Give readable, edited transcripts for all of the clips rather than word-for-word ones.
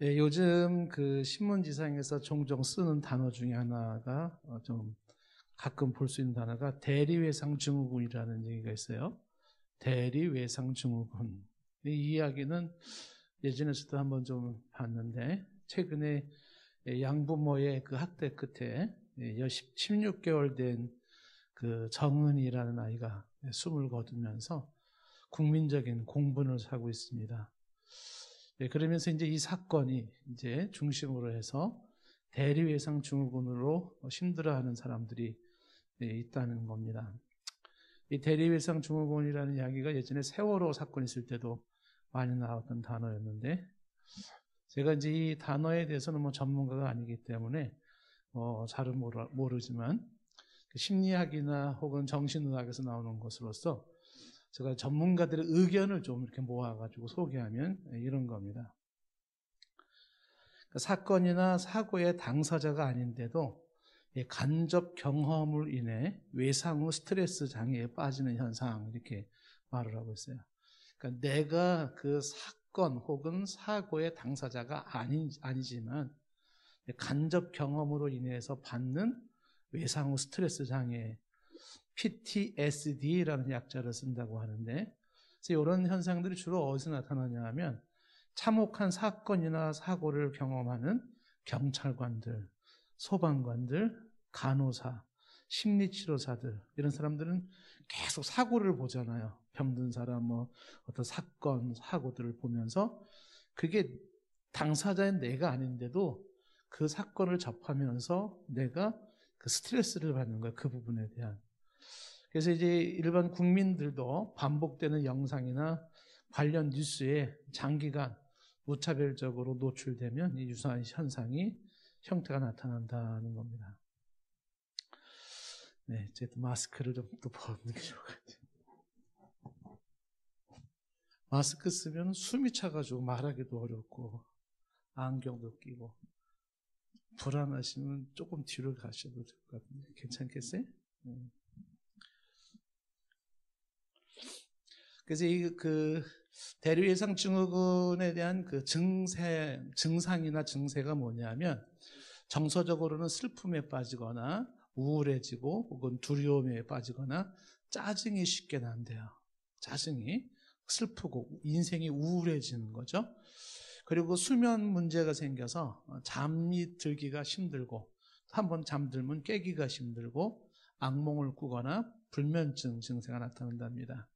예, 요즘 그 신문지상에서 종종 쓰는 단어 중에 하나가 좀 가끔 볼 수 있는 단어가 대리외상 증후군이라는 얘기가 있어요. 대리외상 증후군. 이 이야기는 예전에서도 한번 좀 봤는데 최근에 양부모의 그 학대 끝에 16개월 된 그 정은이라는 아이가 숨을 거두면서 국민적인 공분을 사고 있습니다. 그러면서 이제 이 사건이 이제 중심으로 해서 대리외상 증후군으로 힘들어하는 사람들이 있다는 겁니다. 이 대리외상 증후군이라는 이야기가 예전에 세월호 사건 있을 때도 많이 나왔던 단어였는데, 제가 이제 이 단어에 대해서는 뭐 전문가가 아니기 때문에 잘은 모르지만 심리학이나 혹은 정신의학에서 나오는 것으로서 제가 전문가들의 의견을 좀 이렇게 모아가지고 소개하면 이런 겁니다. 그러니까 사건이나 사고의 당사자가 아닌데도 간접 경험으로 인해 외상 후 스트레스 장애에 빠지는 현상, 이렇게 말을 하고 있어요. 그러니까 내가 그 사건 혹은 사고의 당사자가 아니지만 간접 경험으로 인해서 받는 외상 후 스트레스 장애, PTSD라는 약자를 쓴다고 하는데, 그래서 이런 현상들이 주로 어디서 나타나냐 하면 참혹한 사건이나 사고를 경험하는 경찰관들, 소방관들, 간호사, 심리치료사들, 이런 사람들은 계속 사고를 보잖아요. 병든 사람, 어떤 사건, 사고들을 보면서 그게 당사자인 내가 아닌데도 그 사건을 접하면서 내가 그 스트레스를 받는 거예요. 그 부분에 대한. 그래서 이제 일반 국민들도 반복되는 영상이나 관련 뉴스에 장기간 무차별적으로 노출되면 이 유사한 현상이 형태가 나타난다는 겁니다. 네, 이제 또 마스크를 좀 또 벗는 게 좋을 것 같아요. 마스크 쓰면 숨이 차가지고 말하기도 어렵고 안경도 끼고 불안하시면 조금 뒤로 가셔도 될 것 같은데 괜찮겠어요? 그래서 그 대리외상 증후군에 대한 그 증상이나 증세가 뭐냐면 정서적으로는 슬픔에 빠지거나 우울해지고 혹은 두려움에 빠지거나 짜증이 쉽게 난대요. 짜증이 슬프고 인생이 우울해지는 거죠. 그리고 수면 문제가 생겨서 잠이 들기가 힘들고 한번 잠들면 깨기가 힘들고 악몽을 꾸거나 불면증 증세가 나타난답니다.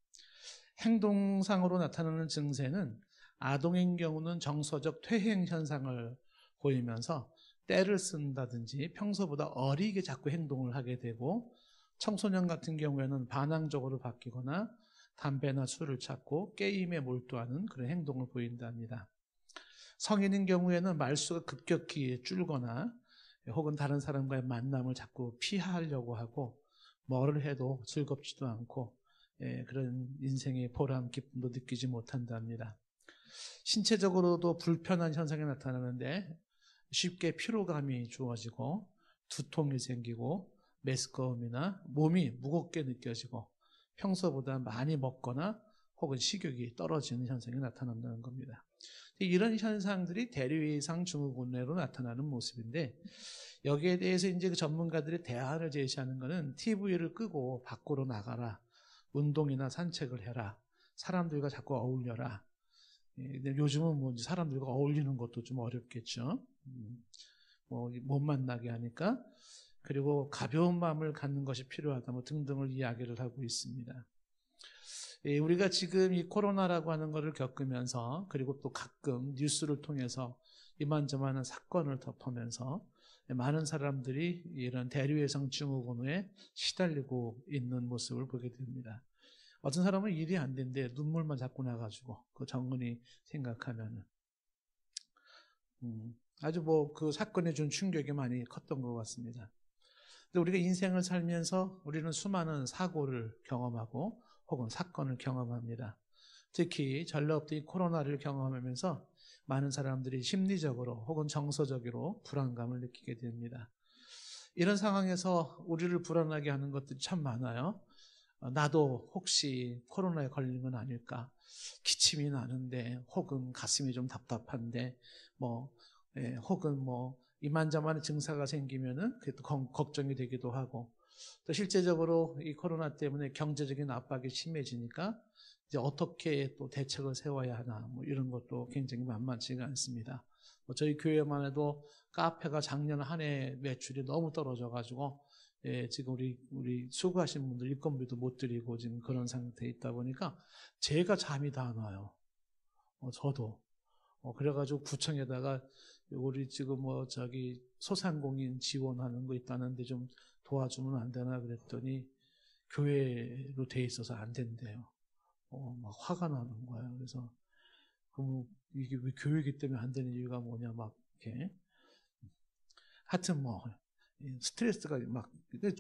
행동상으로 나타나는 증세는 아동인 경우는 정서적 퇴행 현상을 보이면서 떼를 쓴다든지 평소보다 어리게 자꾸 행동을 하게 되고, 청소년 같은 경우에는 반항적으로 바뀌거나 담배나 술을 찾고 게임에 몰두하는 그런 행동을 보인답니다. 성인인 경우에는 말수가 급격히 줄거나 혹은 다른 사람과의 만남을 자꾸 피하려고 하고 뭐를 해도 즐겁지도 않고 그런 인생의 보람, 기쁨도 느끼지 못한답니다. 신체적으로도 불편한 현상이 나타나는데 쉽게 피로감이 주어지고 두통이 생기고 메스꺼움이나 몸이 무겁게 느껴지고 평소보다 많이 먹거나 혹은 식욕이 떨어지는 현상이 나타난다는 겁니다. 이런 현상들이 대리외상 증후군으로 나타나는 모습인데, 여기에 대해서 이제 그 전문가들이 대안을 제시하는 것은 TV를 끄고 밖으로 나가라, 운동이나 산책을 해라, 사람들과 자꾸 어울려라. 근데 요즘은 뭐 사람들과 어울리는 것도 좀 어렵겠죠. 못 만나게 하니까. 그리고 가벼운 마음을 갖는 것이 필요하다, 등등을 이야기를 하고 있습니다. 우리가 지금 이 코로나라고 하는 것을 겪으면서, 그리고 또 가끔 뉴스를 통해서 이만저만한 사건을 덮으면서 많은 사람들이 이런 대리외상 증후군에 시달리고 있는 모습을 보게 됩니다. 어떤 사람은 일이 안 된대, 눈물만 자꾸 나가지고 그 정근이 생각하면은 아주 그 사건에 준 충격이 많이 컸던 것 같습니다. 근데 우리가 인생을 살면서 우리는 수많은 사고를 경험하고 혹은 사건을 경험합니다. 특히 전례없던 이 코로나를 경험하면서 많은 사람들이 심리적으로 혹은 정서적으로 불안감을 느끼게 됩니다. 이런 상황에서 우리를 불안하게 하는 것들이 참 많아요. 나도 혹시 코로나에 걸린 건 아닐까? 기침이 나는데, 혹은 가슴이 좀 답답한데, 뭐 혹은 뭐 이만저만한 증사가 생기면은 그게 또 걱정이 되기도 하고, 또 실제적으로 이 코로나 때문에 경제적인 압박이 심해지니까 이제 어떻게 또 대책을 세워야 하나, 뭐 이런 것도 굉장히 만만치가 않습니다. 뭐 저희 교회만 해도 카페가 작년 한 해 매출이 너무 떨어져가지고, 지금 우리 수고하신 분들 일건비도 못 드리고 지금 그런 상태에 있다 보니까 제가 잠이 다 안 와요. 저도. 그래가지고 구청에다가 우리 지금 뭐 저기 소상공인 지원하는 거 있다는데 좀 도와주면 안 되나 그랬더니 교회로 돼 있어서 안 된대요. 막 화가 나는 거예요. 그래서 그럼 이게 왜 교회이기 때문에 안 되는 이유가 뭐냐 막 이렇게. 하여튼 뭐 스트레스가 막,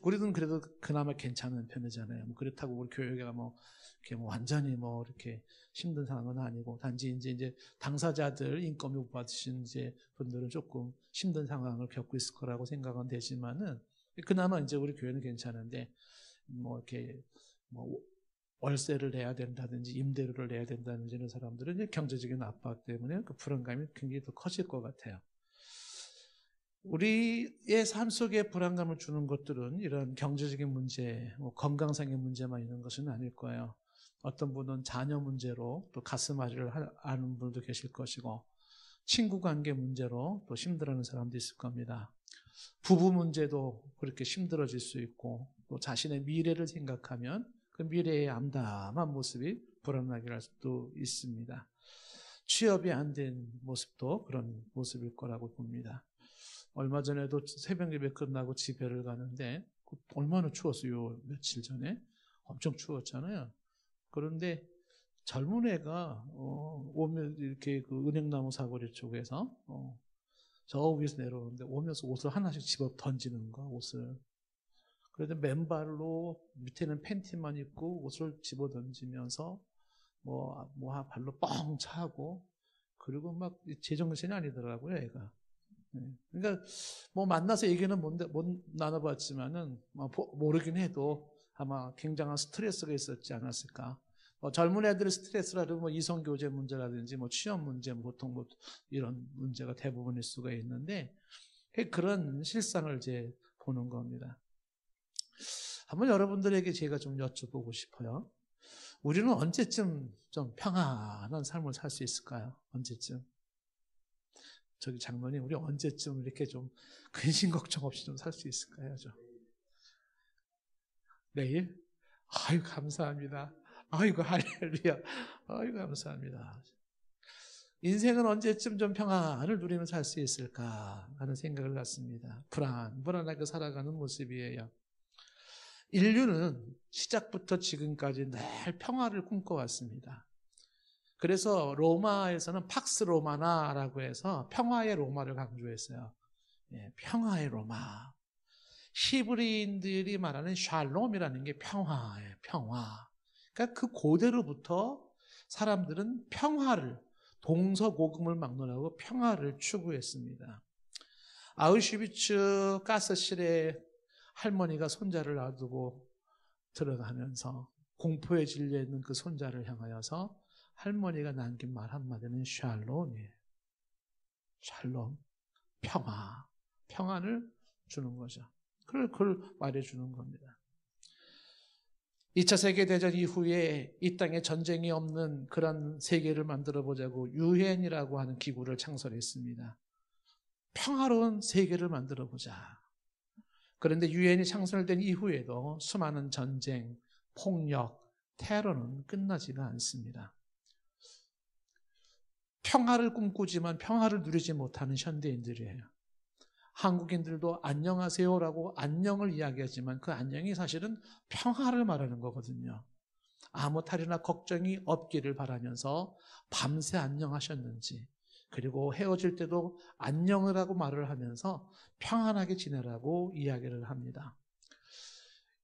우리는 그래도 그나마 괜찮은 편이잖아요. 뭐 그렇다고 우리 교회가 뭐 이렇게 뭐 완전히 뭐 이렇게 힘든 상황은 아니고, 단지 이제 당사자들 인건비 못 받으신 이제 분들은 조금 힘든 상황을 겪고 있을 거라고 생각은 되지만은, 그나마 이제 우리 교회는 괜찮은데, 뭐 이렇게 뭐 월세를 내야 된다든지 임대료를 내야 된다든지 이런 사람들은 이제 경제적인 압박 때문에 그 불안감이 굉장히 더 커질 것 같아요. 우리의 삶 속에 불안감을 주는 것들은 이런 경제적인 문제, 뭐 건강상의 문제만 있는 것은 아닐 거예요. 어떤 분은 자녀 문제로 또 가슴앓이를 하는 분도 계실 것이고, 친구 관계 문제로 또 힘들어하는 사람도 있을 겁니다. 부부 문제도 그렇게 힘들어질 수 있고, 또 자신의 미래를 생각하면 그 미래의 암담한 모습이 불안하게 할 수도 있습니다. 취업이 안 된 모습도 그런 모습일 거라고 봅니다. 얼마 전에도 새벽 예배 끝나고 집회를 가는데 얼마나 추웠어요. 며칠 전에 엄청 추웠잖아요. 그런데 젊은 애가 오면 이렇게 그 은행나무 사거리 쪽에서 저 위에서 내려오는데 오면서 옷을 하나씩 집어 던지는 거야, 옷을. 그래도 맨발로 밑에는 팬티만 입고 옷을 집어 던지면서 뭐 발로 뻥 차고, 그리고 막 제정신이 아니더라고요, 애가. 그러니까 뭐 만나서 얘기는 못 나눠봤지만은 모르긴 해도 아마 굉장한 스트레스가 있었지 않았을까. 젊은 애들의 스트레스라도 뭐 이성 교제 문제라든지 뭐 취업 문제, 보통 뭐 이런 문제가 대부분일 수가 있는데, 그런 실상을 이제 보는 겁니다. 한번 여러분들에게 제가 좀 여쭤보고 싶어요. 우리는 언제쯤 좀 평안한 삶을 살 수 있을까요? 언제쯤? 저기 장로님, 우리 언제쯤 이렇게 좀 근심 걱정 없이 좀 살 수 있을까요? 내일? 아유, 감사합니다. 아이고, 할렐루야. 아이고, 감사합니다. 인생은 언제쯤 좀 평안을 누리며 살 수 있을까 하는 생각을 갖습니다. 불안하게 살아가는 모습이에요. 인류는 시작부터 지금까지 늘 평화를 꿈꿔왔습니다. 그래서 로마에서는 팍스 로마나라고 해서 평화의 로마를 강조했어요. 평화의 로마. 히브리인들이 말하는 샬롬이라는 게 평화예요. 평화. 그러니까 그 고대로부터 사람들은 평화를, 동서고금을 막론하고 평화를 추구했습니다. 아우슈비츠 가스실에 할머니가 손자를 놔두고 들어가면서 공포에 질려 있는 그 손자를 향하여서 할머니가 남긴 말 한마디는 샬롬이에요. 샬롬, 평화. 평안을 주는 거죠. 그걸 말해주는 겁니다. 2차 세계대전 이후에 이 땅에 전쟁이 없는 그런 세계를 만들어 보자고 유엔이라고 하는 기구를 창설했습니다. 평화로운 세계를 만들어 보자. 그런데 유엔이 창설된 이후에도 수많은 전쟁, 폭력, 테러는 끝나지가 않습니다. 평화를 꿈꾸지만 평화를 누리지 못하는 현대인들이에요. 한국인들도 안녕하세요라고 안녕을 이야기하지만 그 안녕이 사실은 평화를 말하는 거거든요. 아무 탈이나 걱정이 없기를 바라면서 밤새 안녕하셨는지, 그리고 헤어질 때도 안녕을 하고 말을 하면서 평안하게 지내라고 이야기를 합니다.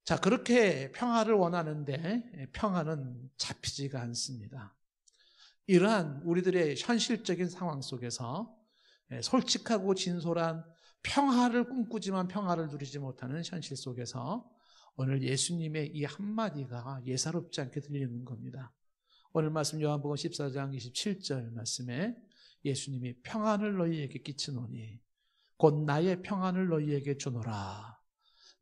자, 그렇게 평화를 원하는데 평화는 잡히지가 않습니다. 이러한 우리들의 현실적인 상황 속에서 솔직하고 진솔한 평화를 꿈꾸지만 평화를 누리지 못하는 현실 속에서 오늘 예수님의 이 한마디가 예사롭지 않게 들리는 겁니다. 오늘 말씀 요한복음 14장 27절 말씀에 예수님이 평안을 너희에게 끼치노니 곧 나의 평안을 너희에게 주노라.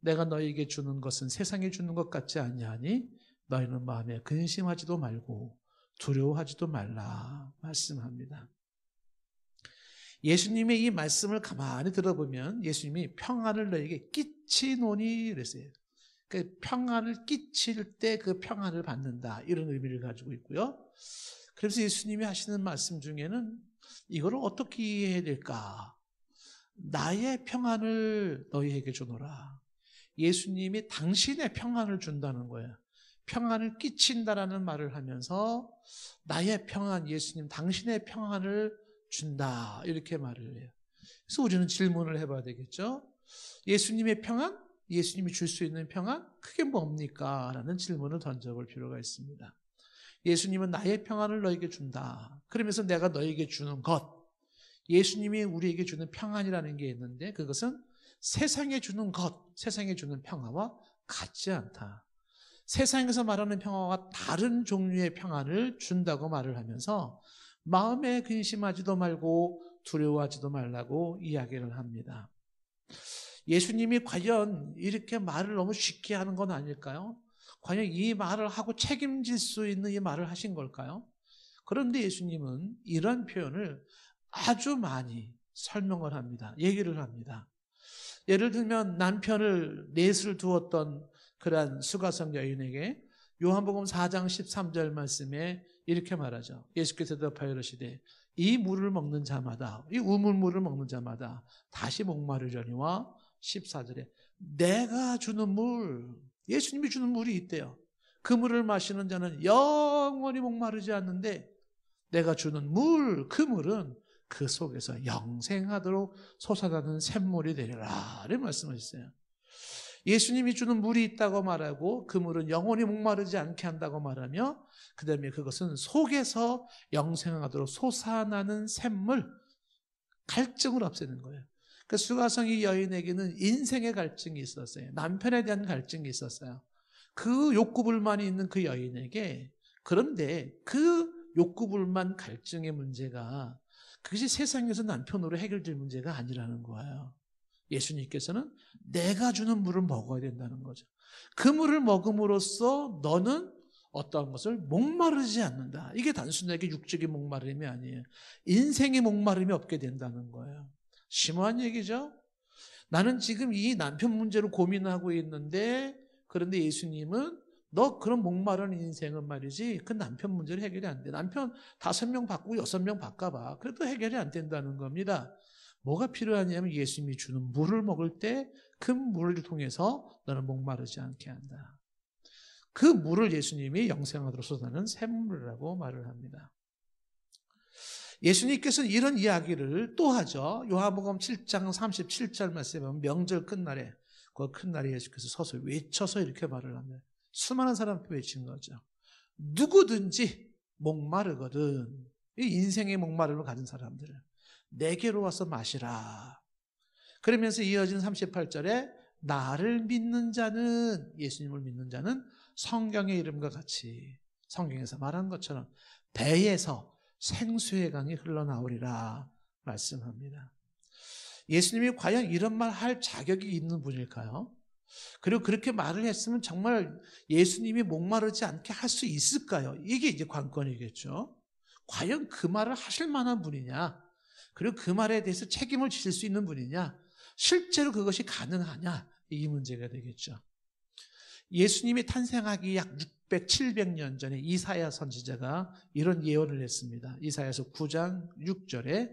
내가 너희에게 주는 것은 세상에 주는 것 같지 아니하니 너희는 마음에 근심하지도 말고 두려워하지도 말라 말씀합니다. 예수님의 이 말씀을 가만히 들어보면 예수님이 평안을 너희에게 끼치노니 그랬어요. 그 평안을 끼칠 때 그 평안을 받는다 이런 의미를 가지고 있고요. 그래서 예수님이 하시는 말씀 중에는 이거를 어떻게 이해해야 될까? 나의 평안을 너희에게 주노라. 예수님이 당신의 평안을 준다는 거예요. 평안을 끼친다라는 말을 하면서 나의 평안, 예수님 당신의 평안을 준다 이렇게 말을 해요. 그래서 우리는 질문을 해봐야 되겠죠. 예수님의 평안? 예수님이 줄 수 있는 평안? 그게 뭡니까? 라는 질문을 던져볼 필요가 있습니다. 예수님은 나의 평안을 너에게 준다. 그러면서 내가 너에게 주는 것, 예수님이 우리에게 주는 평안이라는 게 있는데 그것은 세상에 주는 것, 세상에 주는 평화와 같지 않다. 세상에서 말하는 평화와 다른 종류의 평안을 준다고 말을 하면서 마음에 근심하지도 말고 두려워하지도 말라고 이야기를 합니다. 예수님이 과연 이렇게 말을 너무 쉽게 하는 건 아닐까요? 과연 이 말을 하고 책임질 수 있는 이 말을 하신 걸까요? 그런데 예수님은 이런 표현을 아주 많이 설명을 합니다. 얘기를 합니다. 예를 들면 남편을 넷을 두었던 그러한 수가성 여인에게 요한복음 4장 13절 말씀에 이렇게 말하죠. 예수께서 대답하여 이르시되 이 물을 먹는 자마다, 이 우물물을 먹는 자마다 다시 목마르려니와 14절에 내가 주는 물, 예수님이 주는 물이 있대요. 그 물을 마시는 자는 영원히 목마르지 않는데 내가 주는 물, 그 물은 그 속에서 영생하도록 솟아나는 샘물이 되리라 이렇게 말씀하셨어요. 예수님이 주는 물이 있다고 말하고 그 물은 영원히 목마르지 않게 한다고 말하며 그 다음에 그것은 속에서 영생하도록 솟아나는 샘물, 갈증을 없애는 거예요. 그 수가성이 여인에게는 인생의 갈증이 있었어요. 남편에 대한 갈증이 있었어요. 그 욕구불만이 있는 그 여인에게, 그런데 그 욕구불만 갈증의 문제가 그것이 세상에서 남편으로 해결될 문제가 아니라는 거예요. 예수님께서는 내가 주는 물을 먹어야 된다는 거죠. 그 물을 먹음으로써 너는 어떠한 것을 목마르지 않는다. 이게 단순하게 육적인 목마름이 아니에요. 인생의 목마름이 없게 된다는 거예요. 심오한 얘기죠. 나는 지금 이 남편 문제로 고민하고 있는데 그런데 예수님은 너 그런 목마른 인생은 말이지 그 남편 문제로 해결이 안 돼. 남편 5명 바꾸고 6명 바꿔봐. 그래도 해결이 안 된다는 겁니다. 뭐가 필요하냐면 예수님이 주는 물을 먹을 때 그 물을 통해서 너는 목마르지 않게 한다. 그 물을 예수님이 영생하도록 쏟아내는 샘물이라고 말을 합니다. 예수님께서는 이런 이야기를 또 하죠. 요한복음 7장 37절 말씀에 보면 명절 끝날에 그 큰 날에 예수께서 서서 외쳐서 이렇게 말을 합니다. 수많은 사람한테 외친 거죠. 누구든지 목마르거든, 이 인생의 목마름을 가진 사람들을 내게로 와서 마시라. 그러면서 이어진 38절에 나를 믿는 자는, 예수님을 믿는 자는 성경의 이름과 같이 성경에서 말한 것처럼 배에서 생수의 강이 흘러나오리라 말씀합니다. 예수님이 과연 이런 말 할 자격이 있는 분일까요? 그리고 그렇게 말을 했으면 정말 예수님이 목마르지 않게 할 수 있을까요? 이게 이제 관건이겠죠. 과연 그 말을 하실 만한 분이냐? 그리고 그 말에 대해서 책임을 지실 수 있는 분이냐? 실제로 그것이 가능하냐? 이 문제가 되겠죠. 예수님이 탄생하기 약 600, 700년 전에 이사야 선지자가 이런 예언을 했습니다. 이사야서 9장 6절에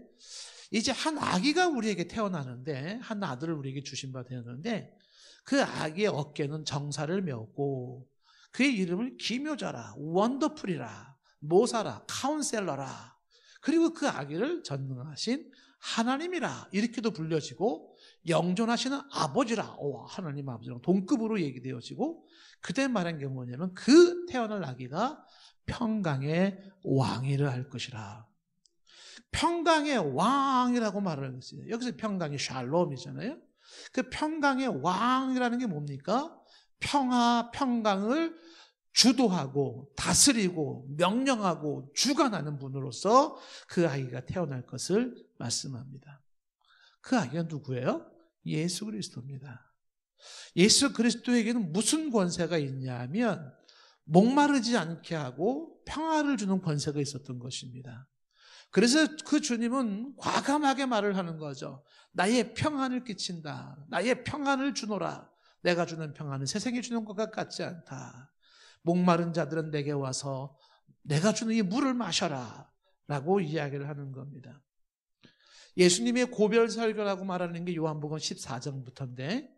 이제 한 아기가 우리에게 태어나는데, 한 아들을 우리에게 주신 바 되었는데 그 아기의 어깨는 정사를 메었고 그의 이름을 기묘자라, 원더풀이라, 모사라, 카운셀러라, 그리고 그 아기를 전능하신 하나님이라 이렇게도 불려지고 영존하시는 아버지라, 하나님 아버지랑 동급으로 얘기되어지고 그때 말한 게 뭐냐면 그 태어날 아기가 평강의 왕이라 할 것이라. 평강의 왕이라고 말을 했어요. 여기서 평강이 샬롬이잖아요. 그 평강의 왕이라는 게 뭡니까? 평화, 평강을 주도하고 다스리고 명령하고 주관하는 분으로서 그 아이가 태어날 것을 말씀합니다. 그 아이가 누구예요? 예수 그리스도입니다. 예수 그리스도에게는 무슨 권세가 있냐면 목마르지 않게 하고 평화를 주는 권세가 있었던 것입니다. 그래서 그 주님은 과감하게 말을 하는 거죠. 나의 평안을 끼친다. 나의 평안을 주노라. 내가 주는 평안은 세상이 주는 것과 같지 않다. 목마른 자들은 내게 와서 내가 주는 이 물을 마셔라 라고 이야기를 하는 겁니다. 예수님의 고별 설교라고 말하는 게 요한복음 14장부터인데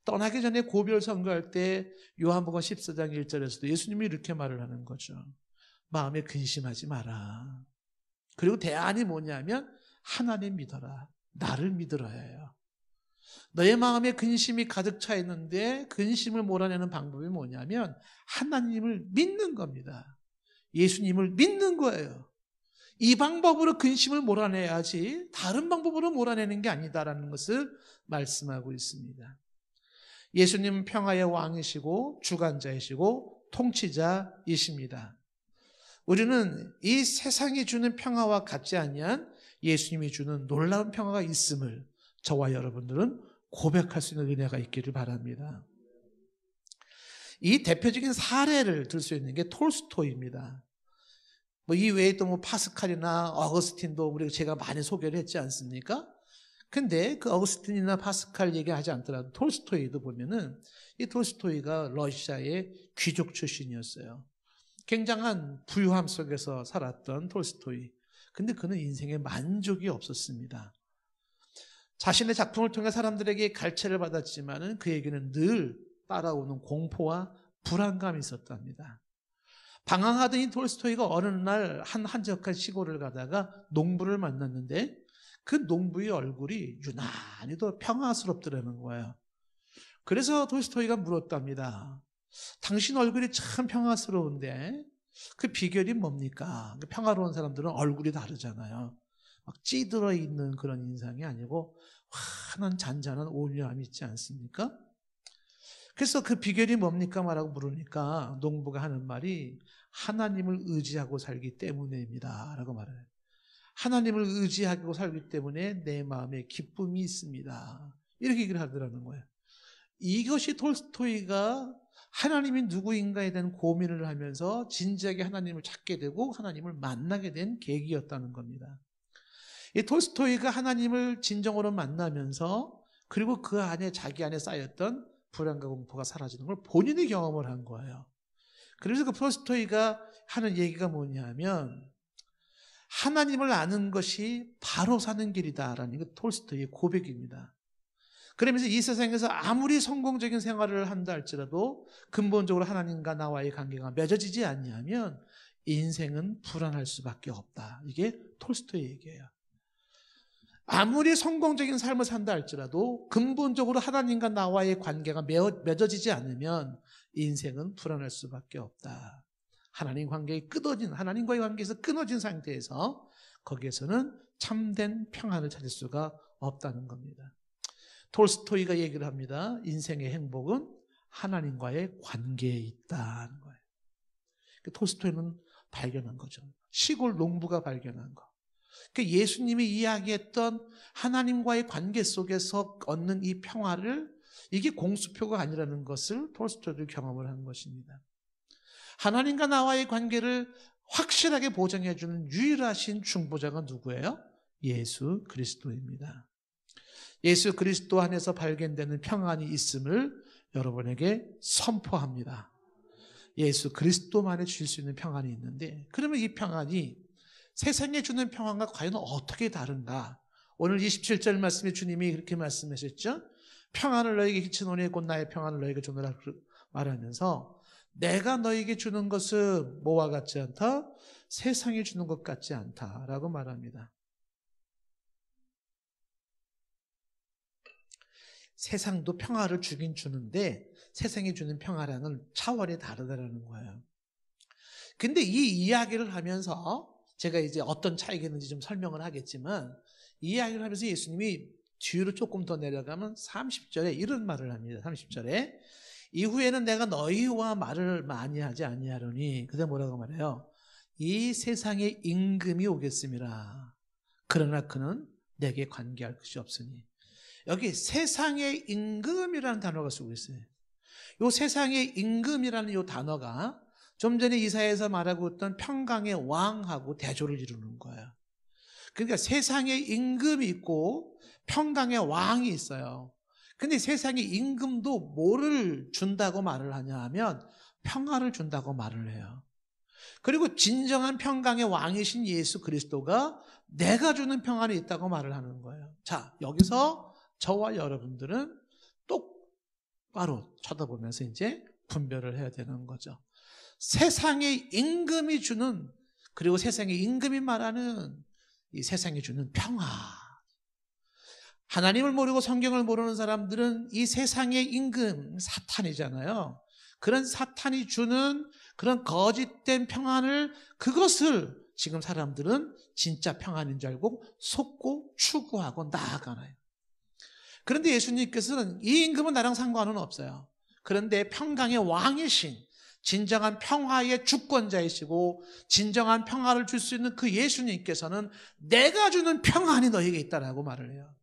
떠나기 전에 고별 선거할 때 요한복음 14장 1절에서도 예수님이 이렇게 말을 하는 거죠. 마음에 근심하지 마라. 그리고 대안이 뭐냐면 하나님 믿어라. 나를 믿으라 해요. 너의 마음에 근심이 가득 차 있는데 근심을 몰아내는 방법이 뭐냐면 하나님을 믿는 겁니다. 예수님을 믿는 거예요. 이 방법으로 근심을 몰아내야지 다른 방법으로 몰아내는 게 아니다라는 것을 말씀하고 있습니다. 예수님은 평화의 왕이시고 주관자이시고 통치자이십니다. 우리는 이 세상이 주는 평화와 같지 아니한 예수님이 주는 놀라운 평화가 있음을 저와 여러분들은 고백할 수 있는 은혜가 있기를 바랍니다. 이 대표적인 사례를 들 수 있는 게 톨스토이입니다. 이 외에 또 파스칼이나 어거스틴도 우리가 제가 많이 소개를 했지 않습니까? 근데 그 어거스틴이나 파스칼 얘기하지 않더라도 톨스토이도 보면은 이 톨스토이가 러시아의 귀족 출신이었어요. 굉장한 부유함 속에서 살았던 톨스토이. 근데 그는 인생에 만족이 없었습니다. 자신의 작품을 통해 사람들에게 갈채를 받았지만은 그에게는 늘 따라오는 공포와 불안감이 있었답니다. 방황하던 이 톨스토이가 어느 날 한 한적한 시골을 가다가 농부를 만났는데 그 농부의 얼굴이 유난히도 평화스럽더라는 거예요. 그래서 톨스토이가 물었답니다. 당신 얼굴이 참 평화스러운데 그 비결이 뭡니까? 평화로운 사람들은 얼굴이 다르잖아요. 막 찌들어 있는 그런 인상이 아니고 환한 잔잔한 온유함이 있지 않습니까? 그래서 그 비결이 뭡니까? 말하고 물으니까 농부가 하는 말이 하나님을 의지하고 살기 때문입니다 라고 말해요. 하나님을 의지하고 살기 때문에 내 마음에 기쁨이 있습니다. 이렇게 얘기를 하더라는 거예요. 이것이 톨스토이가 하나님이 누구인가에 대한 고민을 하면서 진지하게 하나님을 찾게 되고 하나님을 만나게 된 계기였다는 겁니다. 이 톨스토이가 하나님을 진정으로 만나면서 그리고 그 안에 자기 안에 쌓였던 불안과 공포가 사라지는 걸 본인이 경험을 한 거예요. 그래서 그 톨스토이가 하는 얘기가 뭐냐면 하나님을 아는 것이 바로 사는 길이다라는 게 톨스토이의 고백입니다. 그러면서 이 세상에서 아무리 성공적인 생활을 한다 할지라도 근본적으로 하나님과 나와의 관계가 맺어지지 않냐면 인생은 불안할 수밖에 없다. 이게 톨스토이 얘기예요. 아무리 성공적인 삶을 산다 할지라도 근본적으로 하나님과 나와의 관계가 맺어지지 않으면 인생은 불안할 수밖에 없다. 하나님과의 관계에서 끊어진 상태에서 거기에서는 참된 평안을 찾을 수가 없다는 겁니다. 톨스토이가 얘기를 합니다. 인생의 행복은 하나님과의 관계에 있다는 거예요. 톨스토이는 발견한 거죠. 시골 농부가 발견한 거. 예수님이 이야기했던 하나님과의 관계 속에서 얻는 이 평화를 이게 공수표가 아니라는 것을 톨스토이도 경험을 한 것입니다. 하나님과 나와의 관계를 확실하게 보장해주는 유일하신 중보자가 누구예요? 예수 그리스도입니다. 예수 그리스도 안에서 발견되는 평안이 있음을 여러분에게 선포합니다. 예수 그리스도만에 주실 수 있는 평안이 있는데 그러면 이 평안이 세상에 주는 평안과 과연 어떻게 다른가? 오늘 27절 말씀에 주님이 그렇게 말씀하셨죠? 평안을 너에게 끼치노니 곧 나의 평안을 너에게 주노라 말하면서 내가 너에게 주는 것은 뭐와 같지 않다? 세상이 주는 것 같지 않다라고 말합니다. 세상도 평화를 주긴 주는데 세상이 주는 평화랑은 차원이 다르다는 거예요. 근데 이 이야기를 하면서 제가 이제 어떤 차이가 있는지 좀 설명을 하겠지만 이 이야기를 하면서 예수님이 뒤로 조금 더 내려가면 30절에 이런 말을 합니다. 30절에 이후에는 내가 너희와 말을 많이 하지 아니하려니. 그때 뭐라고 말해요? 이 세상에 임금이 오겠음이라. 그러나 그는 내게 관계할 것이 없으니. 여기 세상의 임금이라는 단어가 쓰고 있어요. 이 세상의 임금이라는 이 단어가 좀 전에 이사야에서 말하고 있던 평강의 왕하고 대조를 이루는 거예요. 그러니까 세상에 임금이 있고 평강의 왕이 있어요. 근데 세상의 임금도 뭐를 준다고 말을 하냐 하면 평화를 준다고 말을 해요. 그리고 진정한 평강의 왕이신 예수 그리스도가 내가 주는 평안이 있다고 말을 하는 거예요. 자, 여기서 저와 여러분들은 똑바로 쳐다보면서 이제 분별을 해야 되는 거죠. 세상의 임금이 주는, 그리고 세상의 임금이 말하는 이 세상이 주는 평화. 하나님을 모르고 성경을 모르는 사람들은 이 세상의 임금, 사탄이잖아요. 그런 사탄이 주는 그런 거짓된 평안을, 그것을 지금 사람들은 진짜 평안인 줄 알고 속고 추구하고 나아가나요. 그런데 예수님께서는 이 임금은 나랑 상관은 없어요. 그런데 평강의 왕이신 진정한 평화의 주권자이시고 진정한 평화를 줄 수 있는 그 예수님께서는 내가 주는 평안이 너에게 있다라고 말을 해요.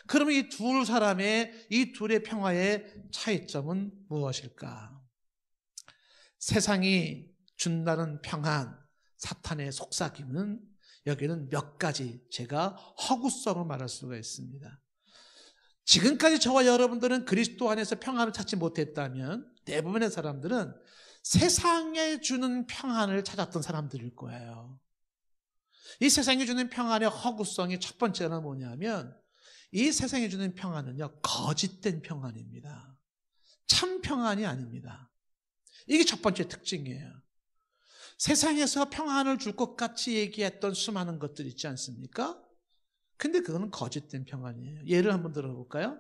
그러면 이 두 사람의, 이 둘의 평화의 차이점은 무엇일까? 세상이 준다는 평안, 사탄의 속삭임은 여기는 몇 가지 제가 허구성을 말할 수가 있습니다. 지금까지 저와 여러분들은 그리스도 안에서 평안을 찾지 못했다면 대부분의 사람들은 세상에 주는 평안을 찾았던 사람들일 거예요. 이 세상에 주는 평안의 허구성이 첫 번째는 뭐냐면 이 세상에 주는 평안은요, 거짓된 평안입니다. 참 평안이 아닙니다. 이게 첫 번째 특징이에요. 세상에서 평안을 줄 것 같이 얘기했던 수많은 것들 있지 않습니까? 근데 그거는 거짓된 평안이에요. 예를 한번 들어볼까요?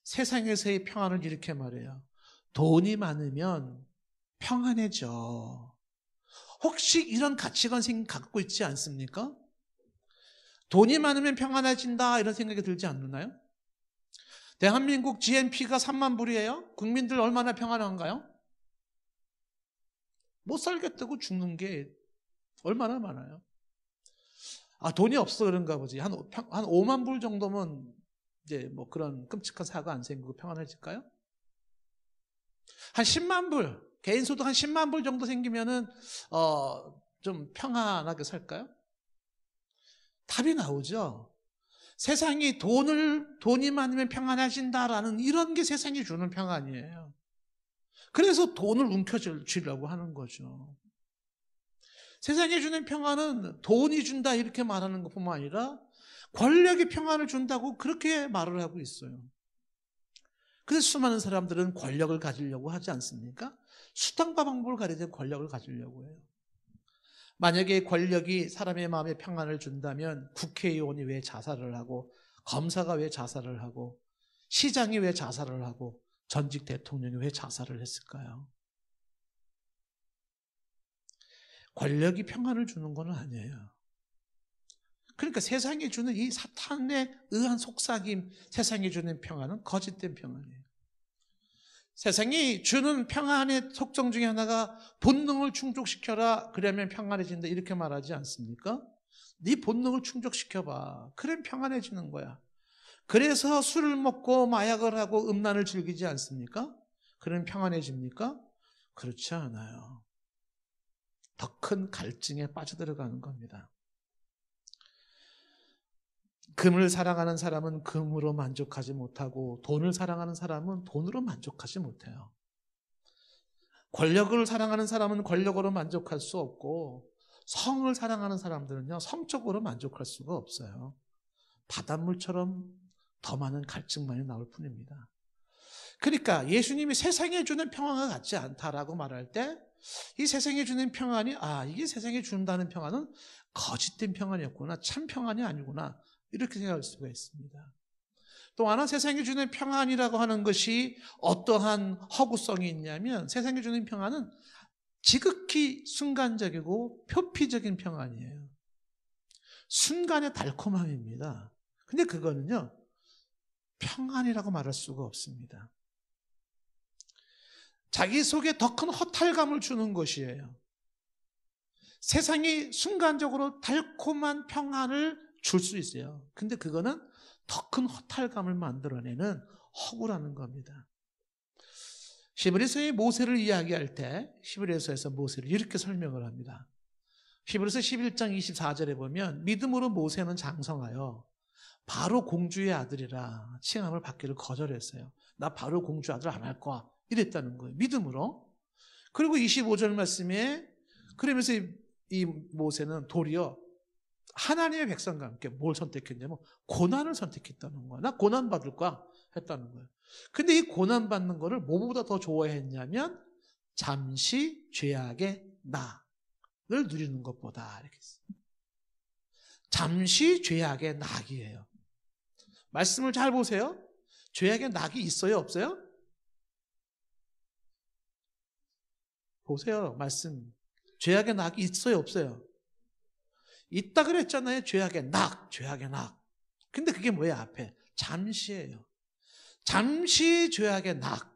세상에서의 평안을 이렇게 말해요. 돈이 많으면 평안해져. 혹시 이런 가치관 갖고 있지 않습니까? 돈이 많으면 평안해진다 이런 생각이 들지 않나요? 대한민국 GNP가 3만 불이에요. 국민들 얼마나 평안한가요? 못 살겠다고 죽는 게 얼마나 많아요. 아, 돈이 없어 그런가 보지. 한 5만 불 정도면 이제 뭐 그런 끔찍한 사고가 안 생기고 평안해질까요? 한 10만 불, 개인 소득 한 10만 불 정도 생기면은 좀 평안하게 살까요? 답이 나오죠. 세상이 돈이 많으면 평안해진다라는 이런 게 세상이 주는 평안이에요. 그래서 돈을 움켜쥐려고 하는 거죠. 세상에 주는 평안은 돈이 준다 이렇게 말하는 것뿐만 아니라 권력이 평안을 준다고 그렇게 말을 하고 있어요. 그래서 수많은 사람들은 권력을 가지려고 하지 않습니까? 수단과 방법을 가리지 권력을 가지려고 해요. 만약에 권력이 사람의 마음에 평안을 준다면 국회의원이 왜 자살을 하고 검사가 왜 자살을 하고 시장이 왜 자살을 하고 전직 대통령이 왜 자살을 했을까요? 권력이 평안을 주는 건 아니에요. 그러니까 세상에 주는 이 사탄에 의한 속삭임, 세상에 주는 평안은 거짓된 평안이에요. 세상이 주는 평안의 속성 중에 하나가 본능을 충족시켜라, 그러면 평안해진다 이렇게 말하지 않습니까? 네 본능을 충족시켜봐, 그럼 평안해지는 거야. 그래서 술을 먹고 마약을 하고 음란을 즐기지 않습니까? 그럼 평안해집니까? 그렇지 않아요. 더 큰 갈증에 빠져들어가는 겁니다. 금을 사랑하는 사람은 금으로 만족하지 못하고 돈을 사랑하는 사람은 돈으로 만족하지 못해요. 권력을 사랑하는 사람은 권력으로 만족할 수 없고 성을 사랑하는 사람들은요, 성적으로 만족할 수가 없어요. 바닷물처럼 더 많은 갈증만이 나올 뿐입니다. 그러니까 예수님이 세상에 주는 평안과 같지 않다라고 말할 때 이 세상에 주는 평안이, 이게 세상에 준다는 평안은 거짓된 평안이었구나, 참 평안이 아니구나, 이렇게 생각할 수가 있습니다. 또 하나 세상에 주는 평안이라고 하는 것이 어떠한 허구성이 있냐면 세상에 주는 평안은 지극히 순간적이고 표피적인 평안이에요. 순간의 달콤함입니다. 근데 그거는요, 평안이라고 말할 수가 없습니다. 자기 속에 더 큰 허탈감을 주는 것이에요. 세상이 순간적으로 달콤한 평안을 줄 수 있어요. 근데 그거는 더 큰 허탈감을 만들어내는 허구라는 겁니다. 히브리서의 모세를 이야기할 때 히브리서에서 모세를 이렇게 설명을 합니다. 히브리서 11장 24절에 보면 믿음으로 모세는 장성하여 바로 공주의 아들이라 칭함을 받기를 거절했어요. 나 바로 공주 아들 안 할 거야. 이랬다는 거예요. 믿음으로. 그리고 25절 말씀에 그러면서 이 모세는 도리어 하나님의 백성과 함께 뭘 선택했냐면 고난을 선택했다는 거야. 나 고난 받을 거야 했다는 거예요. 근데 이 고난 받는 거를 뭐보다 더 좋아했냐면 잠시 죄악의 낙을 누리는 것보다 이렇게 했어요. 잠시 죄악의 낙이에요. 말씀을 잘 보세요. 죄악의 낙이 있어요, 없어요? 보세요, 말씀. 죄악의 낙이 있어요, 없어요? 있다 그랬잖아요. 죄악의 낙, 죄악의 낙. 근데 그게 뭐예요, 앞에? 잠시예요. 잠시 죄악의 낙.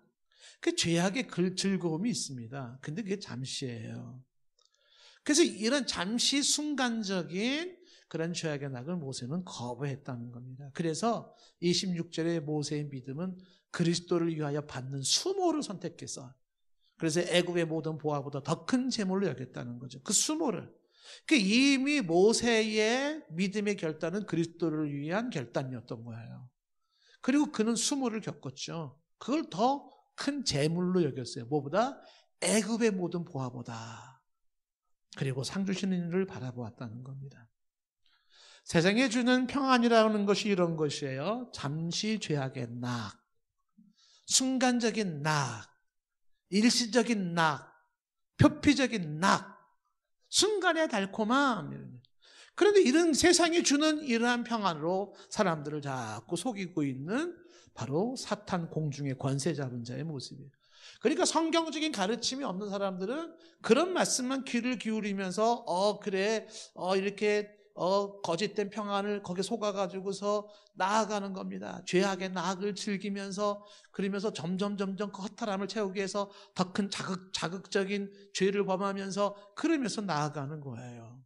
그 죄악의 즐거움이 있습니다. 근데 그게 잠시예요. 그래서 이런 잠시 순간적인 그런 죄악의 낙을 모세는 거부했다는 겁니다. 그래서 26절의 모세의 믿음은 그리스도를 위하여 받는 수모를 선택해서 그래서 애굽의 모든 보화보다 더 큰 재물로 여겼다는 거죠. 그 수모를. 이미 모세의 믿음의 결단은 그리스도를 위한 결단이었던 거예요. 그리고 그는 수모를 겪었죠. 그걸 더 큰 재물로 여겼어요. 뭐보다? 애굽의 모든 보화보다. 그리고 상 주시는 이를 바라보았다는 겁니다. 세상에 주는 평안이라는 것이 이런 것이에요. 잠시 죄악의 낙, 순간적인 낙, 일시적인 낙, 표피적인 낙, 순간의 달콤함. 그런데 이런 세상이 주는 이러한 평안으로 사람들을 자꾸 속이고 있는 바로 사탄 공중의 권세 잡은 자의 모습이에요. 그러니까 성경적인 가르침이 없는 사람들은 그런 말씀만 귀를 기울이면서 그래 이렇게 거짓된 평안을 거기에 속아가지고서 나아가는 겁니다. 죄악의 낙을 즐기면서 그러면서 점점 그 허탈함을 채우기 위해서 더 큰 자극적인 죄를 범하면서 그러면서 나아가는 거예요.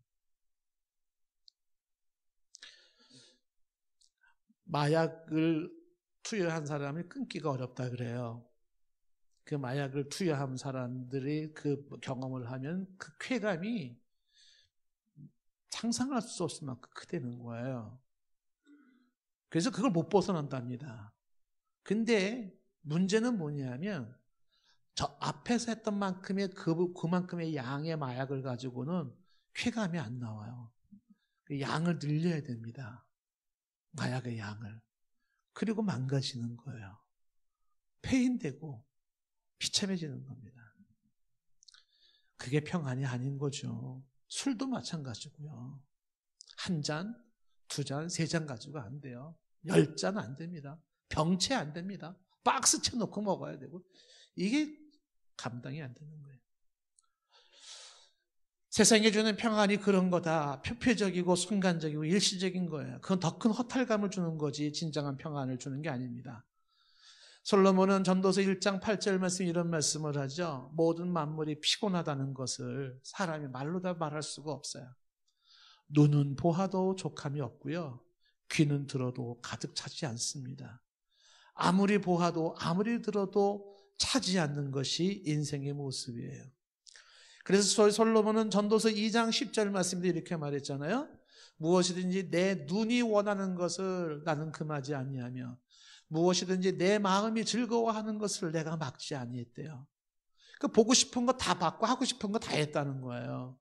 마약을 투여한 사람이 끊기가 어렵다 그래요. 그 마약을 투여한 사람들이 그 경험을 하면 그 쾌감이 상상할 수 없을 만큼 크다는 거예요. 그래서 그걸 못 벗어난답니다. 근데 문제는 뭐냐면 저 앞에서 했던 만큼의 그만큼의 양의 마약을 가지고는 쾌감이 안 나와요. 그 양을 늘려야 됩니다. 마약의 양을. 그리고 망가지는 거예요. 폐인되고 비참해지는 겁니다. 그게 평안이 아닌 거죠. 술도 마찬가지고요. 한 잔, 두 잔, 세 잔 가지고 안 돼요. 10잔 안 됩니다. 병채 안 됩니다. 박스 채 놓고 먹어야 되고 이게 감당이 안 되는 거예요. 세상에 주는 평안이 그런 거다. 표피적이고 순간적이고 일시적인 거예요. 그건 더 큰 허탈감을 주는 거지 진정한 평안을 주는 게 아닙니다. 솔로몬은 전도서 1장 8절 말씀 이런 말씀을 하죠. 모든 만물이 피곤하다는 것을 사람이 말로 다 말할 수가 없어요. 눈은 보아도 족함이 없고요. 귀는 들어도 가득 차지 않습니다. 아무리 보아도 아무리 들어도 차지 않는 것이 인생의 모습이에요. 그래서 솔로몬은 전도서 2장 10절 말씀도 이렇게 말했잖아요. 무엇이든지 내 눈이 원하는 것을 나는 금하지 아니하며 무엇이든지 내 마음이 즐거워하는 것을 내가 막지 아니했대요. 그 보고 싶은 거 다 받고 하고 싶은 거 다 했다는 거예요.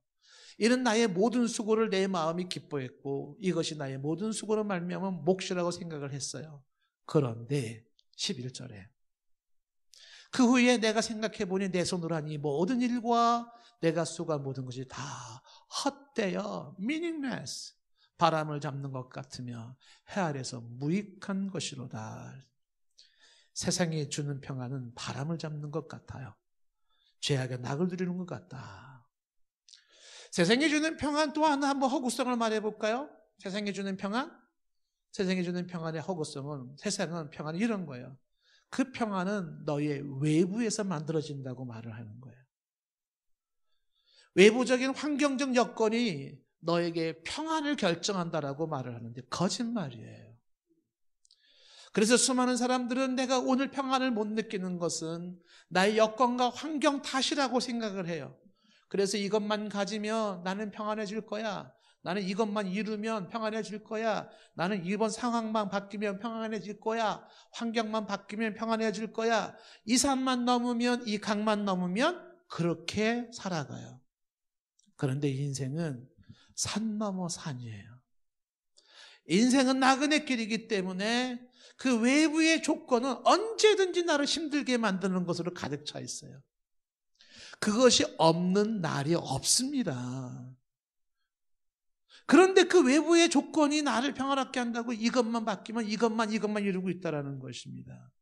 이는 나의 모든 수고를 내 마음이 기뻐했고 이것이 나의 모든 수고로 말미암은 몫이라고 생각을 했어요. 그런데 11절에 그 후에 내가 생각해 보니 내 손으로 한 이 모든 일과 내가 수고한 모든 것이 다 헛되어 meaningless, 바람을 잡는 것 같으며 해 아래서 무익한 것이로다. 세상이 주는 평안은 바람을 잡는 것 같아요. 죄악의 낙을 누리는 것 같다. 세상이 주는 평안 또 하나 한번 허구성을 말해볼까요? 세상이 주는 평안? 세상이 주는 평안의 허구성은 세상은 평안이 이런 거예요. 그 평안은 너의 외부에서 만들어진다고 말을 하는 거예요. 외부적인 환경적 여건이 너에게 평안을 결정한다라고 말을 하는데 거짓말이에요. 그래서 수많은 사람들은 내가 오늘 평안을 못 느끼는 것은 나의 여건과 환경 탓이라고 생각을 해요. 그래서 이것만 가지면 나는 평안해질 거야. 나는 이것만 이루면 평안해질 거야. 나는 이번 상황만 바뀌면 평안해질 거야. 환경만 바뀌면 평안해질 거야. 이 산만 넘으면, 이 강만 넘으면 그렇게 살아가요. 그런데 인생은 산 넘어 산이에요. 인생은 나그네 길이기 때문에 그 외부의 조건은 언제든지 나를 힘들게 만드는 것으로 가득 차 있어요. 그것이 없는 날이 없습니다. 그런데 그 외부의 조건이 나를 평안하게 한다고 이것만 바뀌면 이것만 이루고 있다는 것입니다.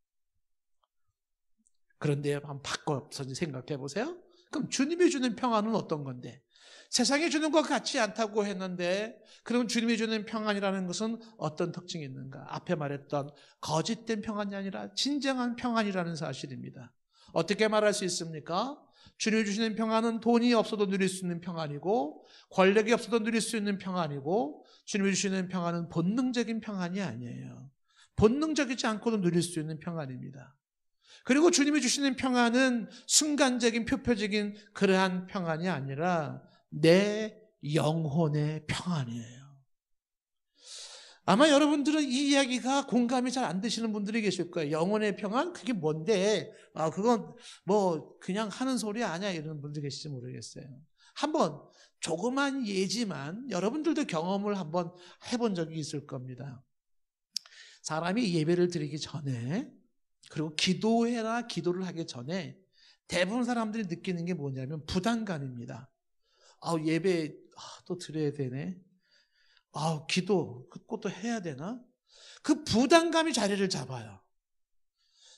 그런데 한번 바꿔서 생각해 보세요. 그럼 주님이 주는 평안은 어떤 건데? 세상이 주는 것 같지 않다고 했는데 그럼 주님이 주는 평안이라는 것은 어떤 특징이 있는가? 앞에 말했던 거짓된 평안이 아니라 진정한 평안이라는 사실입니다. 어떻게 말할 수 있습니까? 주님이 주시는 평안은 돈이 없어도 누릴 수 있는 평안이고 권력이 없어도 누릴 수 있는 평안이고 주님이 주시는 평안은 본능적인 평안이 아니에요. 본능적이지 않고도 누릴 수 있는 평안입니다. 그리고 주님이 주시는 평안은 순간적인 표표적인 그러한 평안이 아니라 내 영혼의 평안이에요. 아마 여러분들은 이 이야기가 공감이 잘 안 되시는 분들이 계실 거예요. 영혼의 평안? 그게 뭔데? 그건 뭐 그냥 하는 소리 아니야 이런 분들 계실지 모르겠어요. 한번 조그만 예지만 여러분들도 경험을 한번 해본 적이 있을 겁니다. 사람이 예배를 드리기 전에 그리고 기도해라 기도를 하기 전에 대부분 사람들이 느끼는 게 뭐냐면 부담감입니다. 예배 또 드려야 되네. 기도 그것도 해야 되나? 그 부담감이 자리를 잡아요.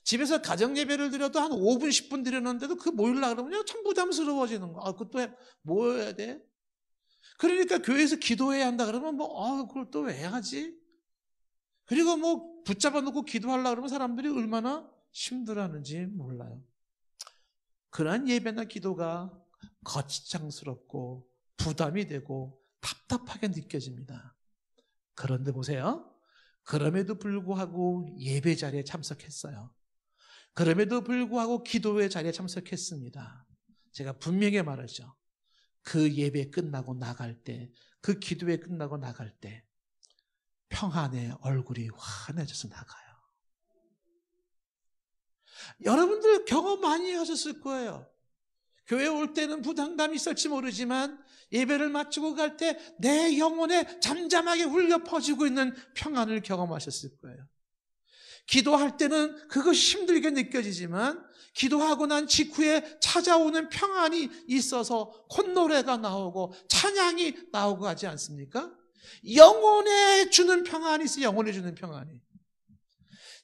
집에서 가정 예배를 드려도 한 5분 10분 드렸는데도 그 모이려고 그러면 참 부담스러워지는 거. 그것도 뭐 해야 돼? 그러니까 교회에서 기도해야 한다 그러면 그걸 또 왜 하지? 그리고 뭐 붙잡아 놓고 기도하려고 그러면 사람들이 얼마나 힘들어하는지 몰라요. 그러한 예배나 기도가 거창스럽고 부담이 되고 답답하게 느껴집니다. 그런데 보세요. 그럼에도 불구하고 예배 자리에 참석했어요. 그럼에도 불구하고 기도회 자리에 참석했습니다. 제가 분명히 말하죠. 그 예배 끝나고 나갈 때, 그 기도회 끝나고 나갈 때 평안의 얼굴이 환해져서 나가요. 여러분들 경험 많이 하셨을 거예요. 교회 올 때는 부담감이 있을지 모르지만 예배를 마치고 갈 때 내 영혼에 잠잠하게 울려 퍼지고 있는 평안을 경험하셨을 거예요. 기도할 때는 그것이 힘들게 느껴지지만 기도하고 난 직후에 찾아오는 평안이 있어서 콧노래가 나오고 찬양이 나오고 하지 않습니까? 영혼에 주는 평안이 있어요. 영혼에 주는 평안이.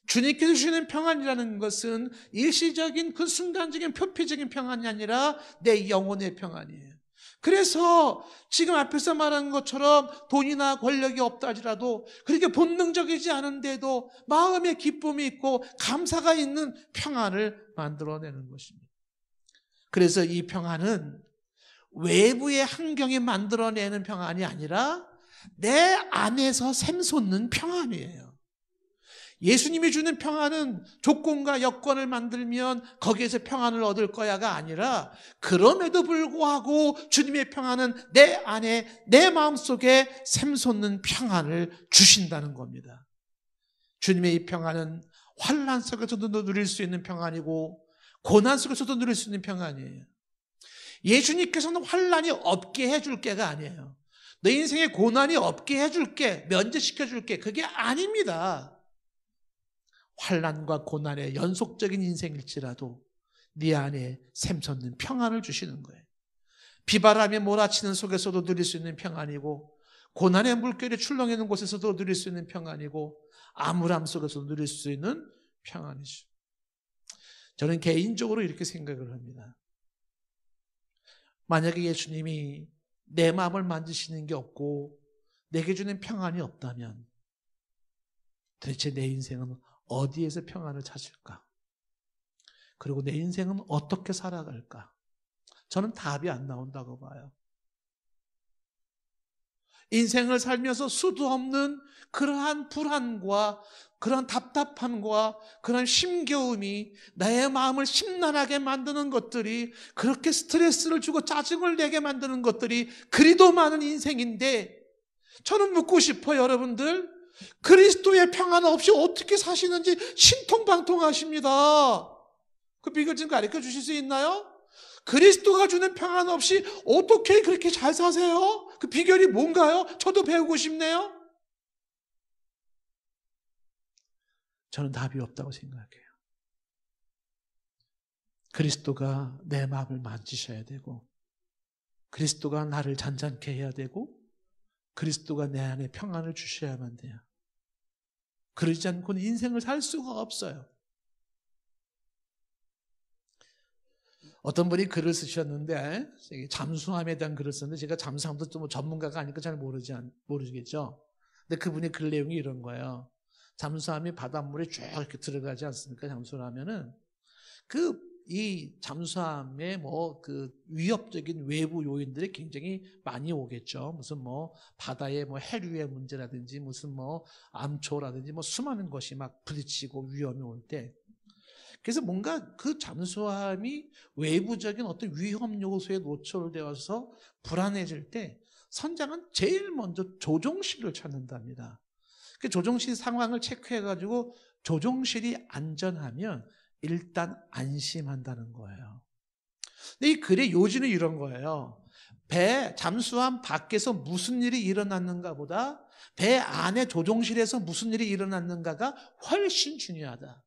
주님께서 주시는 평안이라는 것은 일시적인 그 순간적인 표피적인 평안이 아니라 내 영혼의 평안이에요. 그래서 지금 앞에서 말한 것처럼 돈이나 권력이 없다 하더라도 그렇게 본능적이지 않은데도 마음에 기쁨이 있고 감사가 있는 평안을 만들어내는 것입니다. 그래서 이 평안은 외부의 환경이 만들어내는 평안이 아니라 내 안에서 샘솟는 평안이에요. 예수님이 주는 평안은 조건과 여건을 만들면 거기에서 평안을 얻을 거야가 아니라 그럼에도 불구하고 주님의 평안은 내 안에 내 마음속에 샘솟는 평안을 주신다는 겁니다. 주님의 이 평안은 환난 속에서도 누릴 수 있는 평안이고 고난 속에서도 누릴 수 있는 평안이에요. 예수님께서는 환난이 없게 해줄 게가 아니에요. 너 인생에 고난이 없게 해줄게, 면제시켜줄게, 그게 아닙니다. 환난과 고난의 연속적인 인생일지라도 네 안에 샘솟는 평안을 주시는 거예요. 비바람이 몰아치는 속에서도 누릴 수 있는 평안이고 고난의 물결이 출렁이는 곳에서도 누릴 수 있는 평안이고 암울함 속에서도 누릴 수 있는 평안이죠. 저는 개인적으로 이렇게 생각을 합니다. 만약에 예수님이 내 마음을 만지시는 게 없고 내게 주는 평안이 없다면 도대체 내 인생은 어디에서 평안을 찾을까? 그리고 내 인생은 어떻게 살아갈까? 저는 답이 안 나온다고 봐요. 인생을 살면서 수도 없는 그러한 불안과 그러한 답답함과 그러한 힘겨움이 나의 마음을 심란하게 만드는 것들이, 그렇게 스트레스를 주고 짜증을 내게 만드는 것들이 그리도 많은 인생인데, 저는 묻고 싶어요. 여러분들, 그리스도의 평안 없이 어떻게 사시는지 신통방통하십니다. 그 비결 좀 가르쳐 주실 수 있나요? 그리스도가 주는 평안 없이 어떻게 그렇게 잘 사세요? 그 비결이 뭔가요? 저도 배우고 싶네요. 저는 답이 없다고 생각해요. 그리스도가 내 마음을 만지셔야 되고, 그리스도가 나를 잔잔케 해야 되고, 그리스도가 내 안에 평안을 주셔야만 돼요. 그러지 않고는 인생을 살 수가 없어요. 어떤 분이 글을 쓰셨는데, 잠수함에 대한 글을 썼는데, 제가 잠수함도 좀 전문가가 아니까 잘 모르겠죠. 근데 그분의 글 내용이 이런 거예요. 잠수함이 바닷물에 쭉 이렇게 들어가지 않습니까? 잠수를 하면은 이 잠수함에 그 위협적인 외부 요인들이 굉장히 많이 오겠죠. 무슨 바다의 해류의 문제라든지, 무슨 암초라든지, 수많은 것이 막 부딪히고 위험이 올 때, 그래서 뭔가 그 잠수함이 외부적인 어떤 위험 요소에 노출되어서 불안해질 때, 선장은 제일 먼저 조종실을 찾는답니다. 그 조종실 상황을 체크해가지고 조종실이 안전하면 일단 안심한다는 거예요. 근데 이 글의 요지는 이런 거예요. 잠수함 밖에서 무슨 일이 일어났는가 보다 배 안에 조종실에서 무슨 일이 일어났는가가 훨씬 중요하다.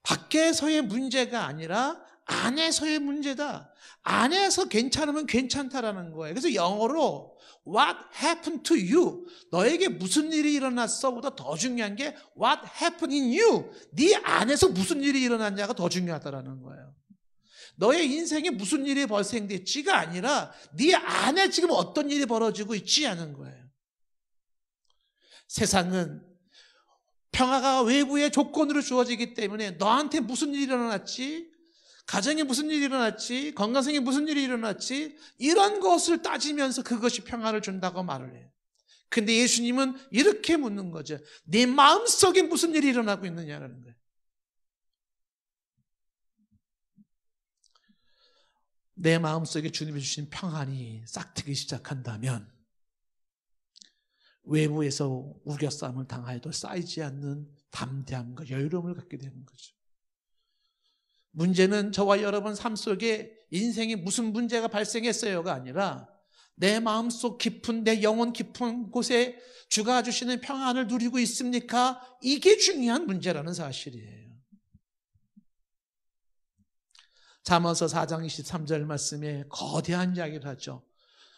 밖에서의 문제가 아니라 안에서의 문제다. 안에서 괜찮으면 괜찮다라는 거예요. 그래서 영어로 What happened to you? 너에게 무슨 일이 일어났어? 보다 더 중요한 게 What happened in you? 네 안에서 무슨 일이 일어났냐가 더 중요하다라는 거예요. 너의 인생에 무슨 일이 발생됐지가 아니라 네 안에 지금 어떤 일이 벌어지고 있지 하는 거예요. 세상은 평화가 외부의 조건으로 주어지기 때문에 너한테 무슨 일이 일어났지? 가정에 무슨 일이 일어났지? 건강상에 무슨 일이 일어났지? 이런 것을 따지면서 그것이 평화를 준다고 말을 해요. 근데 예수님은 이렇게 묻는 거죠. 네 마음속에 무슨 일이 일어나고 있느냐라는 거예요. 내 마음속에 주님이 주신 평안이 싹트기 시작한다면 외부에서 우겨싸움을 당하여도 쌓이지 않는 담대함과 여유로움을 갖게 되는 거죠. 문제는 저와 여러분 삶 속에 인생에 무슨 문제가 발생했어요가 아니라 내 마음속 깊은, 내 영혼 깊은 곳에 주가 주시는 평안을 누리고 있습니까? 이게 중요한 문제라는 사실이에요. 잠언서 4장 23절 말씀에 거대한 이야기를 하죠.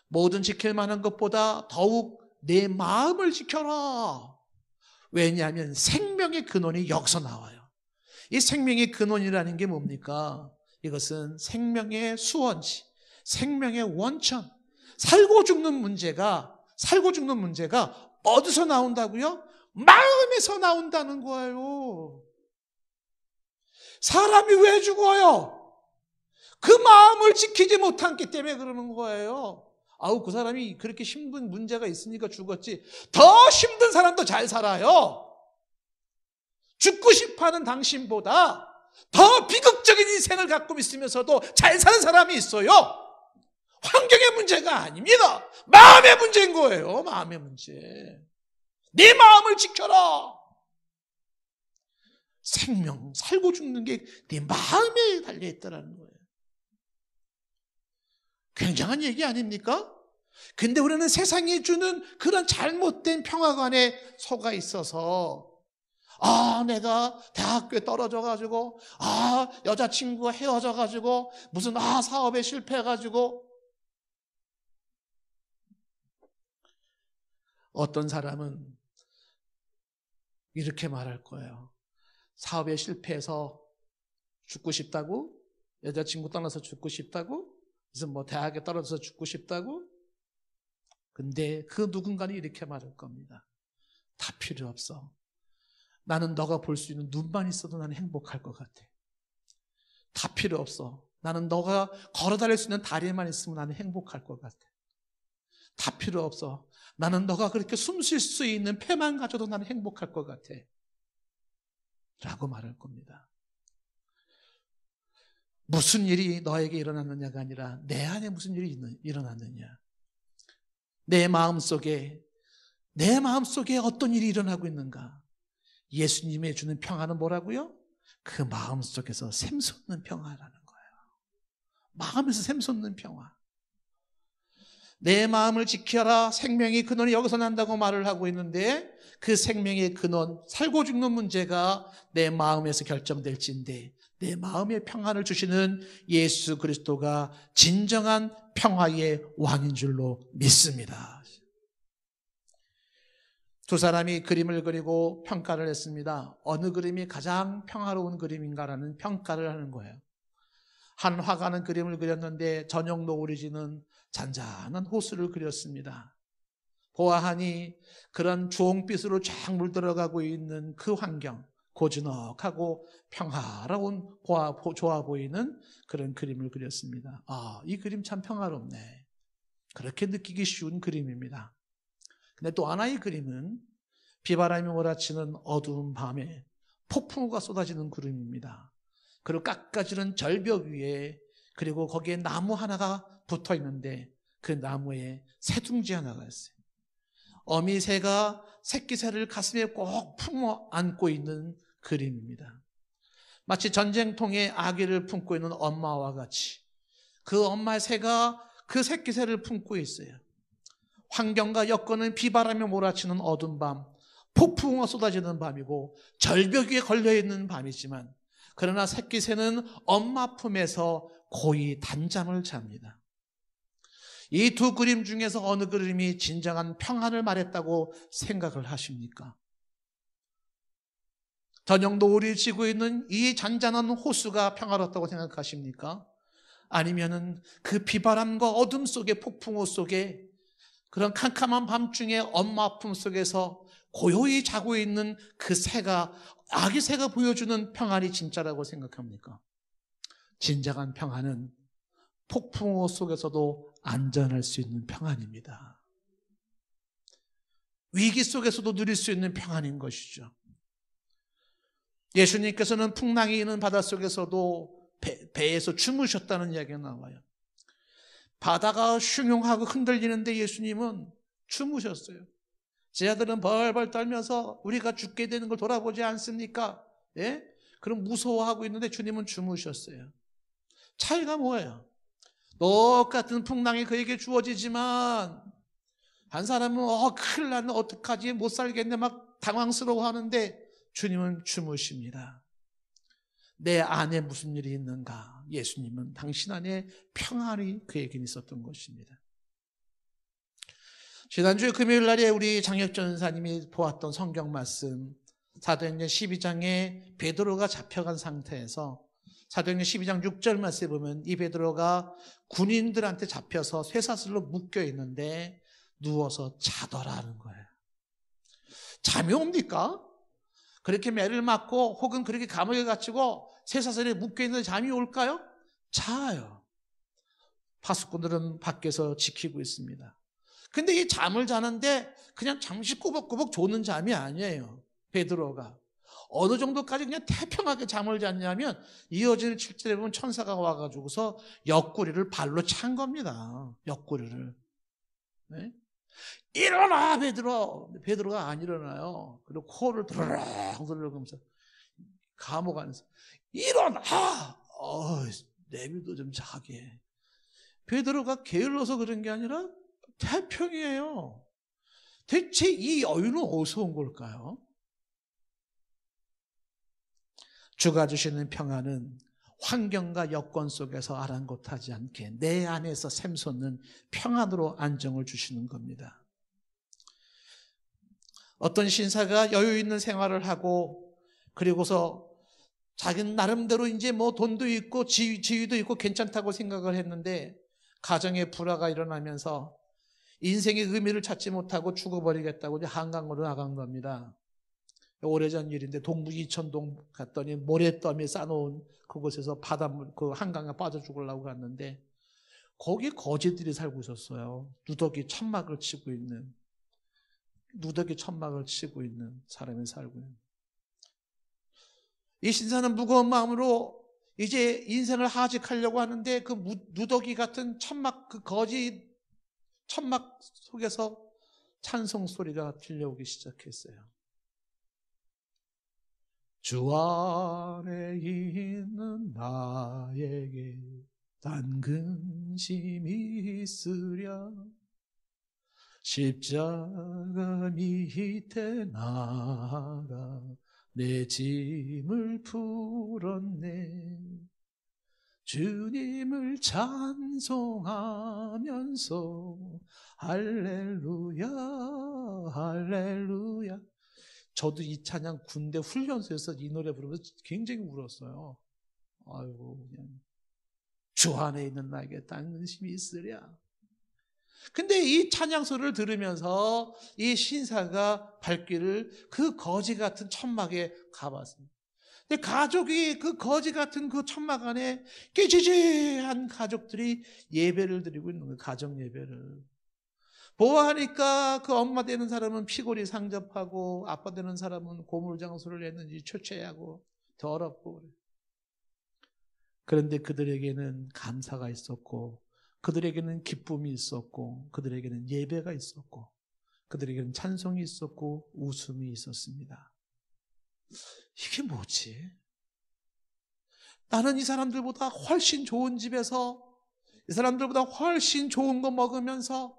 모든 지킬 만한 것보다 더욱 내 마음을 지켜라. 왜냐하면 생명의 근원이 여기서 나와요. 이 생명의 근원이라는 게 뭡니까? 이것은 생명의 수원지, 생명의 원천, 살고 죽는 문제가 어디서 나온다고요? 마음에서 나온다는 거예요. 사람이 왜 죽어요? 그 마음을 지키지 못했기 때문에 그러는 거예요. 그 사람이 그렇게 힘든 문제가 있으니까 죽었지, 더 힘든 사람도 잘 살아요. 죽고 싶어하는 당신보다 더 비극적인 인생을 갖고 있으면서도 잘 사는 사람이 있어요. 환경의 문제가 아닙니다. 마음의 문제인 거예요. 마음의 문제. 네 마음을 지켜라. 생명, 살고 죽는 게 네 마음에 달려있다는 거예요. 굉장한 얘기 아닙니까? 근데 우리는 세상이 주는 그런 잘못된 평화관에 속아 있어서, 내가 대학교에 떨어져가지고, 여자친구가 헤어져가지고, 무슨 사업에 실패해가지고. 어떤 사람은 이렇게 말할 거예요. 사업에 실패해서 죽고 싶다고? 여자친구 떠나서 죽고 싶다고? 무슨 대학에 떨어져서 죽고 싶다고? 근데 그 누군가는 이렇게 말할 겁니다. 다 필요 없어. 나는 너가 볼 수 있는 눈만 있어도 나는 행복할 것 같아. 다 필요 없어. 나는 너가 걸어다닐 수 있는 다리만 있으면 나는 행복할 것 같아. 다 필요 없어. 나는 너가 그렇게 숨 쉴 수 있는 폐만 가져도 나는 행복할 것 같아. 라고 말할 겁니다. 무슨 일이 너에게 일어났느냐가 아니라 내 안에 무슨 일이 일어났느냐. 내 마음속에 어떤 일이 일어나고 있는가. 예수님이 주는 평화는 뭐라고요? 그 마음속에서 샘솟는 평화라는 거예요. 마음에서 샘솟는 평화. 내 마음을 지켜라. 생명의 근원이 여기서 난다고 말을 하고 있는데 그 생명의 근원, 살고 죽는 문제가 내 마음에서 결정될진데 내 마음의 평안을 주시는 예수 그리스도가 진정한 평화의 왕인 줄로 믿습니다. 두 사람이 그림을 그리고 평가를 했습니다. 어느 그림이 가장 평화로운 그림인가라는 평가를 하는 거예요. 한 화가는 그림을 그렸는데 전용 노을이지는 잔잔한 호수를 그렸습니다. 보아하니 그런 주홍빛으로 쫙 물들어가고 있는 그 환경, 고즈넉하고 평화로운 좋아 보이는 그런 그림을 그렸습니다. 이 그림 참 평화롭네. 그렇게 느끼기 쉬운 그림입니다. 근데 또 하나의 그림은 비바람이 몰아치는 어두운 밤에 폭풍우가 쏟아지는 그림입니다. 그리고 깎아지는 절벽 위에 그리고 거기에 나무 하나가 붙어 있는데 그 나무에 새둥지 하나가 있어요. 어미새가 새끼새를 가슴에 꼭 품어 안고 있는 그림입니다. 마치 전쟁통에 아기를 품고 있는 엄마와 같이 그 엄마 새가 그 새끼새를 품고 있어요. 환경과 여건은 비바람에 몰아치는 어두운 밤, 폭풍우가 쏟아지는 밤이고 절벽 위에 걸려있는 밤이지만 그러나 새끼새는 엄마 품에서 고이 단잠을 잡니다. 이 두 그림 중에서 어느 그림이 진정한 평안을 말했다고 생각을 하십니까? 저녁 노을이 지고 있는 이 잔잔한 호수가 평화롭다고 생각하십니까? 아니면은 그 비바람과 어둠 속에 폭풍우 속에 그런 캄캄한 밤중에 엄마 품 속에서 고요히 자고 있는 그 새가 아기 새가 보여주는 평안이 진짜라고 생각합니까? 진정한 평안은 폭풍우 속에서도 안전할 수 있는 평안입니다. 위기 속에서도 누릴 수 있는 평안인 것이죠. 예수님께서는 풍랑이 있는 바닷속에서도 배에서 주무셨다는 이야기가 나와요. 바다가 흉흉하고 흔들리는데 예수님은 주무셨어요. 제자들은 벌벌 떨면서 우리가 죽게 되는 걸 돌아보지 않습니까? 예? 그럼 무서워하고 있는데 주님은 주무셨어요. 차이가 뭐예요? 똑같은 풍랑이 그에게 주어지지만 한 사람은 큰일 났네, 어떡하지, 못 살겠네 막 당황스러워하는데 주님은 주무십니다. 내 안에 무슨 일이 있는가? 예수님은 당신 안에 평안이 그에게 있었던 것입니다. 지난주 금요일 날에 우리 장혁 전사님이 보았던 성경 말씀 사도행전 12장에 베드로가 잡혀간 상태에서 사도행전 12장 6절 말씀에 보면 이 베드로가 군인들한테 잡혀서 쇠사슬로 묶여 있는데 누워서 자더라는 거예요. 잠이 옵니까? 그렇게 매를 맞고 혹은 그렇게 감옥에 갇히고 쇠사슬에 묶여 있는데 잠이 올까요? 자요. 파수꾼들은 밖에서 지키고 있습니다. 근데 이 잠을 자는데 그냥 잠시 꾸벅꾸벅 조는 잠이 아니에요. 베드로가 어느 정도까지 그냥 태평하게 잠을 잤냐면 이어질 7절에 보면 천사가 와가지고서 옆구리를 발로 찬 겁니다. 옆구리를. 네? 일어나 베드로. 베드로가 안 일어나요. 그리고 코를 드르륵 들으면서 감옥 안에서 일어나. 내비도 좀 자게. 베드로가 게을러서 그런 게 아니라 태평이에요. 대체 이 여유는 어디서 온 걸까요? 주가 주시는 평안은 환경과 여건 속에서 아랑곳하지 않게 내 안에서 샘솟는 평안으로 안정을 주시는 겁니다. 어떤 신사가 여유 있는 생활을 하고 그리고서 자기는 나름대로 이제 뭐 돈도 있고 지위도 있고 괜찮다고 생각을 했는데 가정에 불화가 일어나면서 인생의 의미를 찾지 못하고 죽어버리겠다고 이제 한강으로 나간 겁니다. 오래전 일인데 동부 이천동 갔더니 모래더미 싸놓은 그곳에서 바닷물, 그 한강에 빠져 죽으려고 갔는데 거기 거지들이 살고 있었어요. 누더기 천막을 치고 있는 사람이 살고 있는. 이 신사는 무거운 마음으로 이제 인생을 하직하려고 하는데 그 누더기 같은 천막, 그 거지 천막 속에서 찬송 소리가 들려오기 시작했어요. 주 안에 있는 나에게 단 근심이 있으랴 십자가 밑에 나가 내 짐을 풀었네. 주님을 찬송하면서 할렐루야 할렐루야. 저도 이 찬양 군대 훈련소에서 이 노래 부르면서 굉장히 울었어요. 아이고, 그냥 주 안에 있는 나에게 딴 근심이 있으랴. 근데 이 찬양소를 들으면서 이 신사가 발길을 그 거지 같은 천막에 가봤습니다. 근데 가족이 그 거지 같은 그 천막 안에 깨지지한 가족들이 예배를 드리고 있는 거예요. 가정 예배를. 보아하니까 그 엄마 되는 사람은 피골이 상접하고 아빠 되는 사람은 고물장수를 했는지 초췌하고 더럽고 그래요. 그런데 그들에게는 감사가 있었고 그들에게는 기쁨이 있었고 그들에게는 예배가 있었고 그들에게는 찬송이 있었고 웃음이 있었습니다. 이게 뭐지? 나는 이 사람들보다 훨씬 좋은 집에서 이 사람들보다 훨씬 좋은 거 먹으면서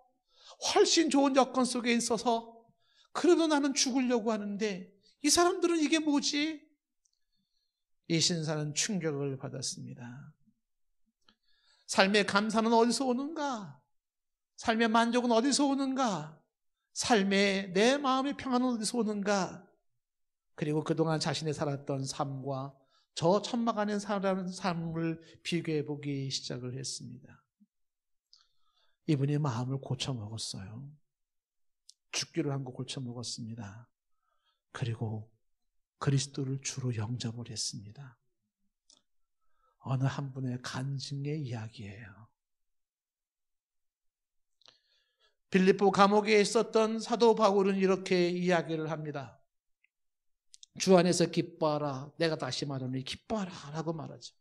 훨씬 좋은 여건 속에 있어서 그래도 나는 죽으려고 하는데 이 사람들은 이게 뭐지? 이 신사는 충격을 받았습니다. 삶의 감사는 어디서 오는가? 삶의 만족은 어디서 오는가? 삶의 내 마음의 평안은 어디서 오는가? 그리고 그동안 자신이 살았던 삶과 저 천막 안에 살아가는 삶을 비교해 보기 시작을 했습니다. 이분이 마음을 고쳐먹었어요. 죽기로 한 거 고쳐먹었습니다. 그리고 그리스도를 주로 영접을 했습니다. 어느 한 분의 간증의 이야기예요. 빌립보 감옥에 있었던 사도 바울은 이렇게 이야기를 합니다. 주 안에서 기뻐하라. 내가 다시 말하노니 기뻐하라 라고 말하죠.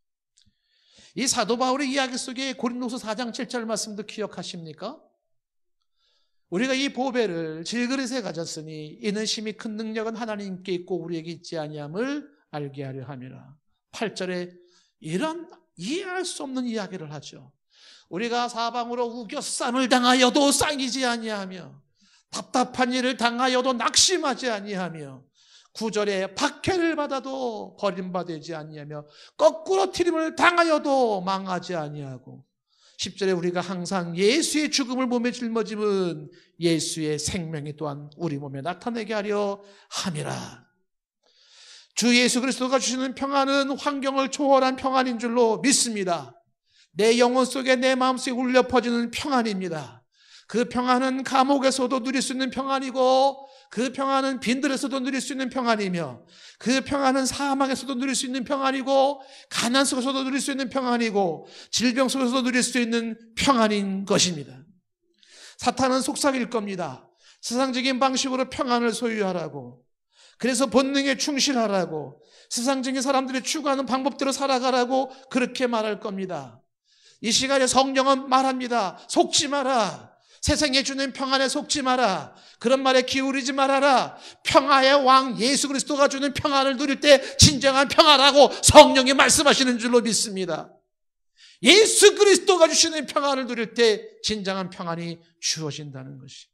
이 사도 바울의 이야기 속에 고린도서 4장 7절 말씀도 기억하십니까? 우리가 이 보배를 질그릇에 가졌으니 이는 심히 큰 능력은 하나님께 있고 우리에게 있지 아니함을 알게 하려 함이라. 8절에 이런 이해할 수 없는 이야기를 하죠. 우리가 사방으로 우겨쌈을 당하여도 쌓이지 아니하며 답답한 일을 당하여도 낙심하지 아니하며 9절에 박해를 받아도 버림받지 아니하며 거꾸로 트림을 당하여도 망하지 아니하고 10절에 우리가 항상 예수의 죽음을 몸에 짊어짐은 예수의 생명이 또한 우리 몸에 나타내게 하려 함이라. 주 예수 그리스도가 주시는 평안은 환경을 초월한 평안인 줄로 믿습니다. 내 영혼 속에 내 마음속에 울려 퍼지는 평안입니다. 그 평안은 감옥에서도 누릴 수 있는 평안이고 그 평안은 빈들에서도 누릴 수 있는 평안이며 그 평안은 사망에서도 누릴 수 있는 평안이고 가난 속에서도 누릴 수 있는 평안이고 질병 속에서도 누릴 수 있는 평안인 것입니다. 사탄은 속삭일 겁니다. 세상적인 방식으로 평안을 소유하라고, 그래서 본능에 충실하라고, 세상적인 사람들이 추구하는 방법대로 살아가라고 그렇게 말할 겁니다. 이 시간에 성령은 말합니다. 속지 마라. 세상에 주는 평안에 속지 마라. 그런 말에 기울이지 말아라. 평화의 왕 예수 그리스도가 주는 평안을 누릴 때 진정한 평화라고 성령이 말씀하시는 줄로 믿습니다. 예수 그리스도가 주시는 평안을 누릴 때 진정한 평안이 주어진다는 것이.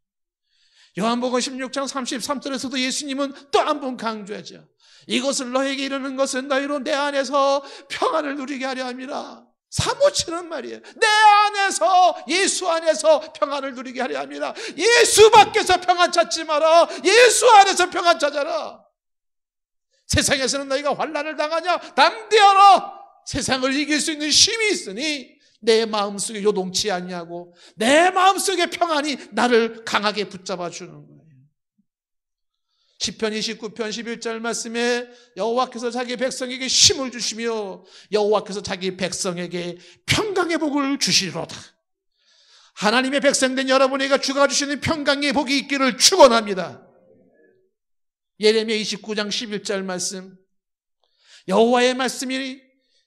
요한복음 16장 33절에서도 예수님은 또 한 번 강조하죠. 이것을 너에게 이르는 것은 너희로 내 안에서 평안을 누리게 하려 함이라. 사모치는 말이에요. 내 안에서, 예수 안에서 평안을 누리게 하려 합니다. 예수 밖에서 평안 찾지 마라. 예수 안에서 평안 찾아라. 세상에서는 너희가 환난을 당하냐? 담대하라. 세상을 이길 수 있는 힘이 있으니 내 마음속에 요동치 않냐고, 내 마음속에 평안이 나를 강하게 붙잡아 주는 거예요. 시편 29편 11절 말씀에 여호와께서 자기 백성에게 힘을 주시며 여호와께서 자기 백성에게 평강의 복을 주시리로다. 하나님의 백성된 여러분에게 주가 주시는 평강의 복이 있기를 축원합니다. 예레미야 29장 11절 말씀, 여호와의 말씀이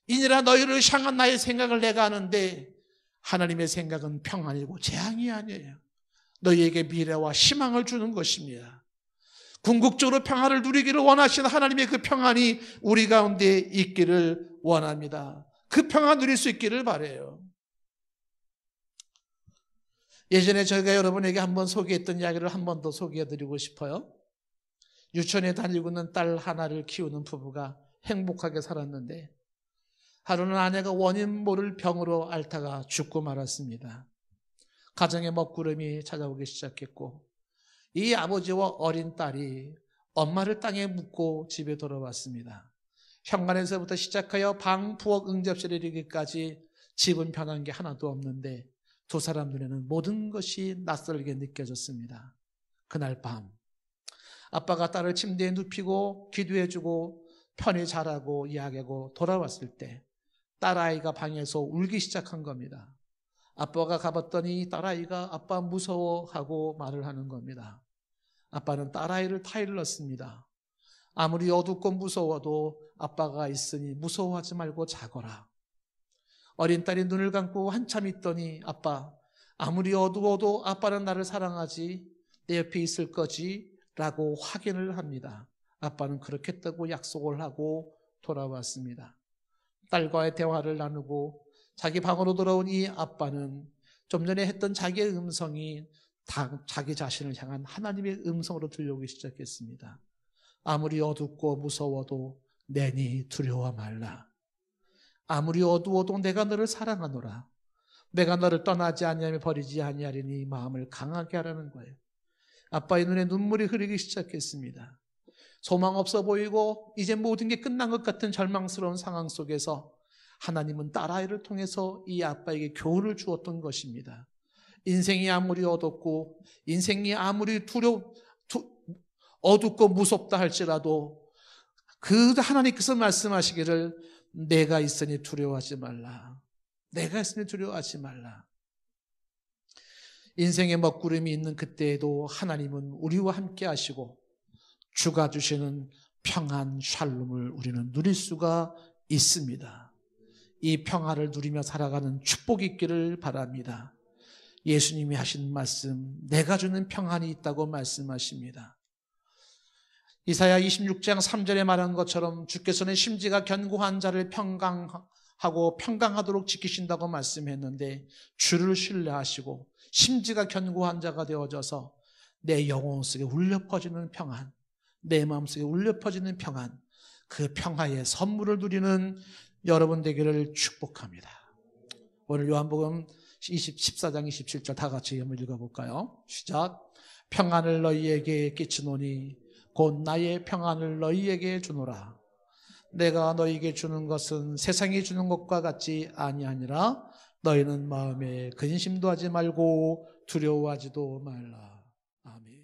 이니라 너희를 향한 나의 생각을 내가 아는데 하나님의 생각은 평안이고 재앙이 아니에요. 너희에게 미래와 희망을 주는 것입니다. 궁극적으로 평안을 누리기를 원하시는 하나님의 그 평안이 우리 가운데 있기를 원합니다. 그 평안 누릴 수 있기를 바라요. 예전에 저희가 여러분에게 한번 소개했던 이야기를 한 번 더 소개해드리고 싶어요. 유치원에 다니고 있는 딸 하나를 키우는 부부가 행복하게 살았는데 하루는 아내가 원인 모를 병으로 앓다가 죽고 말았습니다. 가정의 먹구름이 찾아오기 시작했고 이 아버지와 어린 딸이 엄마를 땅에 묻고 집에 돌아왔습니다. 현관에서부터 시작하여 방, 부엌, 응접실에 이르기까지 집은 변한 게 하나도 없는데 두 사람 눈에는 모든 것이 낯설게 느껴졌습니다. 그날 밤 아빠가 딸을 침대에 눕히고 기도해주고 편히 자라고 이야기하고 돌아왔을 때 딸아이가 방에서 울기 시작한 겁니다. 아빠가 가봤더니 딸아이가 아빠 무서워하고 말을 하는 겁니다. 아빠는 딸아이를 타일렀습니다. 아무리 어둡고 무서워도 아빠가 있으니 무서워하지 말고 자거라. 어린 딸이 눈을 감고 한참 있더니 아빠, 아무리 어두워도 아빠는 나를 사랑하지, 내 옆에 있을 거지 라고 확인을 합니다. 아빠는 그렇겠다고 약속을 하고 돌아왔습니다. 딸과의 대화를 나누고 자기 방으로 돌아온 이 아빠는 좀 전에 했던 자기의 음성이 자기 자신을 향한 하나님의 음성으로 들려오기 시작했습니다. 아무리 어둡고 무서워도 내니 두려워 말라. 아무리 어두워도 내가 너를 사랑하노라. 내가 너를 떠나지 아니하며 버리지 아니하리니 마음을 강하게 하라는 거예요. 아빠의 눈에 눈물이 흐르기 시작했습니다. 소망 없어 보이고 이제 모든 게 끝난 것 같은 절망스러운 상황 속에서 하나님은 딸아이를 통해서 이 아빠에게 교훈을 주었던 것입니다. 인생이 아무리 어둡고 인생이 아무리 어둡고 무섭다 할지라도 그 하나님께서 말씀하시기를 내가 있으니 두려워하지 말라. 내가 있으니 두려워하지 말라. 인생의 먹구름이 있는 그때에도 하나님은 우리와 함께 하시고 주가 주시는 평안 샬롬을 우리는 누릴 수가 있습니다. 이 평안을 누리며 살아가는 축복이 있기를 바랍니다. 예수님이 하신 말씀, 내가 주는 평안이 있다고 말씀하십니다. 이사야 26장 3절에 말한 것처럼 주께서는 심지가 견고한 자를 평강하고 평강하도록 지키신다고 말씀했는데 주를 신뢰하시고 심지가 견고한 자가 되어져서 내 영혼 속에 울려 퍼지는 평안, 내 마음속에 울려 퍼지는 평안, 그 평화의 선물을 누리는 여러분 되기를 축복합니다. 오늘 요한복음 14장 27절 다 같이 한번 읽어볼까요? 시작. 평안을 너희에게 끼치노니 곧 나의 평안을 너희에게 주노라. 내가 너희에게 주는 것은 세상이 주는 것과 같지 아니하니라. 너희는 마음에 근심도 하지 말고 두려워하지도 말라. 아멘.